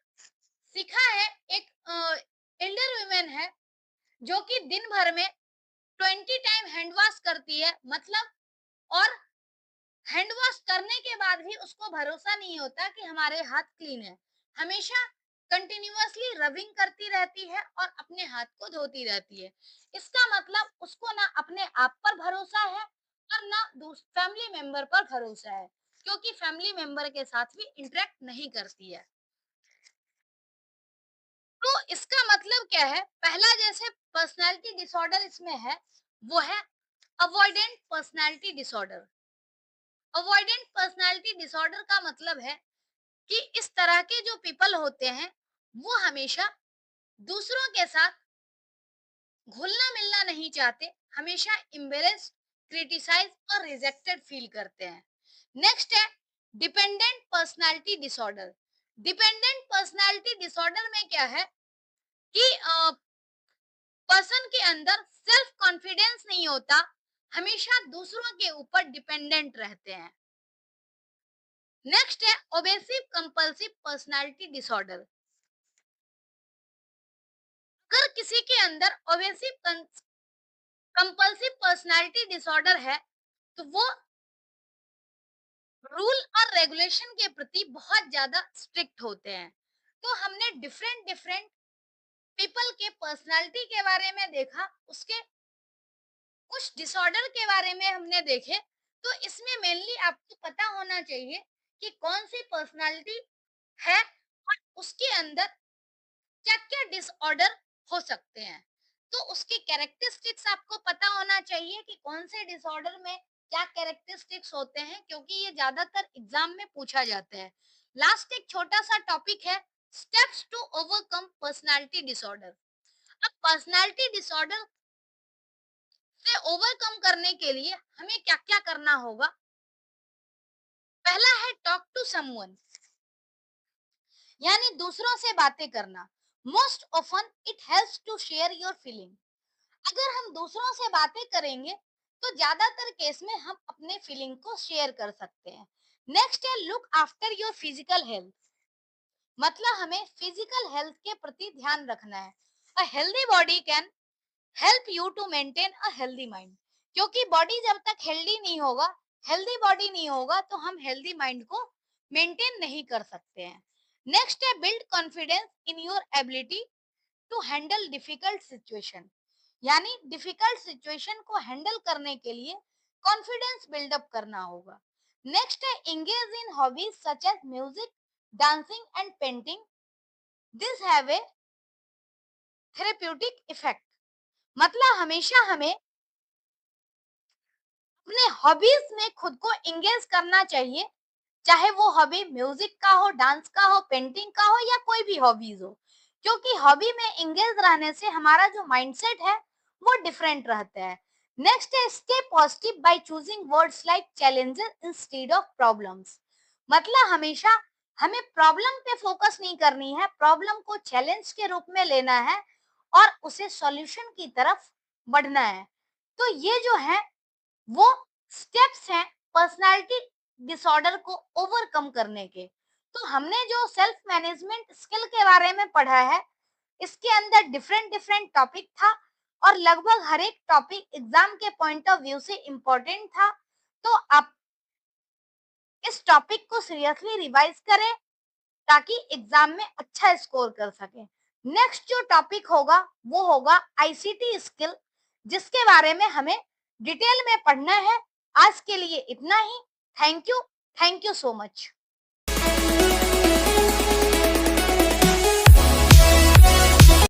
शिखा है एक एल्डर वुमेन है जो कि दिन भर में 20 टाइम हैंड वॉश करती है, मतलब और हैंड वॉश करने के बाद भी उसको भरोसा नहीं होता कि हमारे हाथ क्लीन है। हमेशा कंटिन्यूअसली रबिंग करती रहती है और अपने हाथ को धोती रहती है। इसका मतलब उसको ना अपने आप पर भरोसा है और ना फैमिली मेंबर पर भरोसा है, क्योंकि फैमिली मेंबर के साथ भी इंटरेक्ट नहीं करती है। तो इसका मतलब क्या है, पहला जैसे पर्सनालिटी डिसऑर्डर इसमें है, वो है avoidant personality disorder. Avoidant personality disorder का मतलब है कि इस तरह के जो पीपल होते हैं वो हमेशा दूसरों के साथ घुलना मिलना नहीं चाहते, हमेशा एम्बेरेस्ड, क्रिटिसाइज और रिजेक्टेड फील करते हैं। नेक्स्ट है dependent personality disorder. Dependent personality disorder में क्या है कि पर्सन के अंदर सेल्फ कॉन्फिडेंस नहीं होता, हमेशा दूसरों के ऊपर डिपेंडेंट रहते हैं। नेक्स्ट है ओबेसिव कंपल्सिव पर्सनालिटी डिसऑर्डर। अगर किसी के अंदर ओबेसिव कंपल्सिव पर्सनालिटी डिसऑर्डर है तो वो रूल और रेगुलेशन के प्रति बहुत ज्यादा स्ट्रिक्ट होते हैं। तो हमने डिफरेंट डिफरेंट पीपल के पर्सनालिटी के बारे में देखा, उसके कुछ डिसऑर्डर के बारे में हमने देखे, तो इसमें मेनली आपको पता होना चाहिए कि कौन सी पर्सनालिटी है और उसके अंदर क्या-क्या डिसऑर्डर हो सकते हैं। तो उसकी कैरेक्टरिस्टिक्स आपको पता होना चाहिए कि कौन से डिसऑर्डर में क्या कैरेक्टरिस्टिक्स होते हैं, क्योंकि ये ज़्यादातर एग्ज़ाम में पूछा जाता है। लास्ट एक छोटा-सा टॉपिक है, steps to overcome personality disorder. अब पर्सनैलिटी डिसऑर्डर से ओवरकम करने के लिए हमें क्या-क्या करना होगा? पहला है टॉक टू समवन, यानी दूसरों से बातें करना। Most often it helps to share your feeling. अगर हम दूसरों से बातें करेंगे तो ज्यादातर केस में हम अपने फीलिंग को शेयर कर सकते हैं। नेक्स्ट है look after your physical health, मतलब हमें फिजिकल हेल्थ के प्रति ध्यान रखना है। A healthy body can help you to maintain a healthy mind, क्योंकि बॉडी जब तक हेल्दी नहीं होगा, हेल्दी बॉडी नहीं होगा, तो हम हेल्दी माइंड को मेंटेन नहीं कर सकते हैं। नेक्स्ट है build confidence in your ability to handle difficult situation, यानी डिफिकल्ट सिचुएशन को हैंडल करने के लिए कॉन्फिडेंस बिल्डअप करना होगा। नेक्स्ट है engage in hobbies such as music, dancing and painting. This have a therapeutic effect, मतलब हमेशा हमें अपने हॉबीज में खुद को इंगेज करना चाहिए, चाहे वो हॉबी म्यूजिक का हो, डांस का हो, पेंटिंग का हो या कोई भी हॉबीज हो, क्योंकि हॉबी में इंगेज रहने से हमारा जो माइंडसेट है वो डिफरेंट रहता है। नेक्स्ट है stay positive by choosing words like challenges instead of problems, मतलब हमेशा हमें प्रॉब्लम पे फोकस नहीं करनी है, प्रॉब्लम को चैलेंज के रूप में लेना है और उसे सॉल्यूशन की तरफ बढ़ना है। तो ये जो है वो स्टेप्स हैं पर्सनालिटी डिसऑर्डर को ओवरकम करने के। तो हमने जो सेल्फ मैनेजमेंट स्किल के बारे में पढ़ा है, इसके अंदर डिफरेंट डिफरेंट टॉपिक था और लगभग हर एक टॉपिक एग्जाम के पॉइंट ऑफ व्यू से इम्पोर्टेंट था। तो आप इस टॉपिक को सीरियसली रिवाइज करें ताकि एग्जाम में अच्छा स्कोर कर सकें। नेक्स्ट जो टॉपिक होगा वो होगा आईसीटी स्किल, जिसके बारे में हमें डिटेल में पढ़ना है। आज के लिए इतना ही। Thank you so much.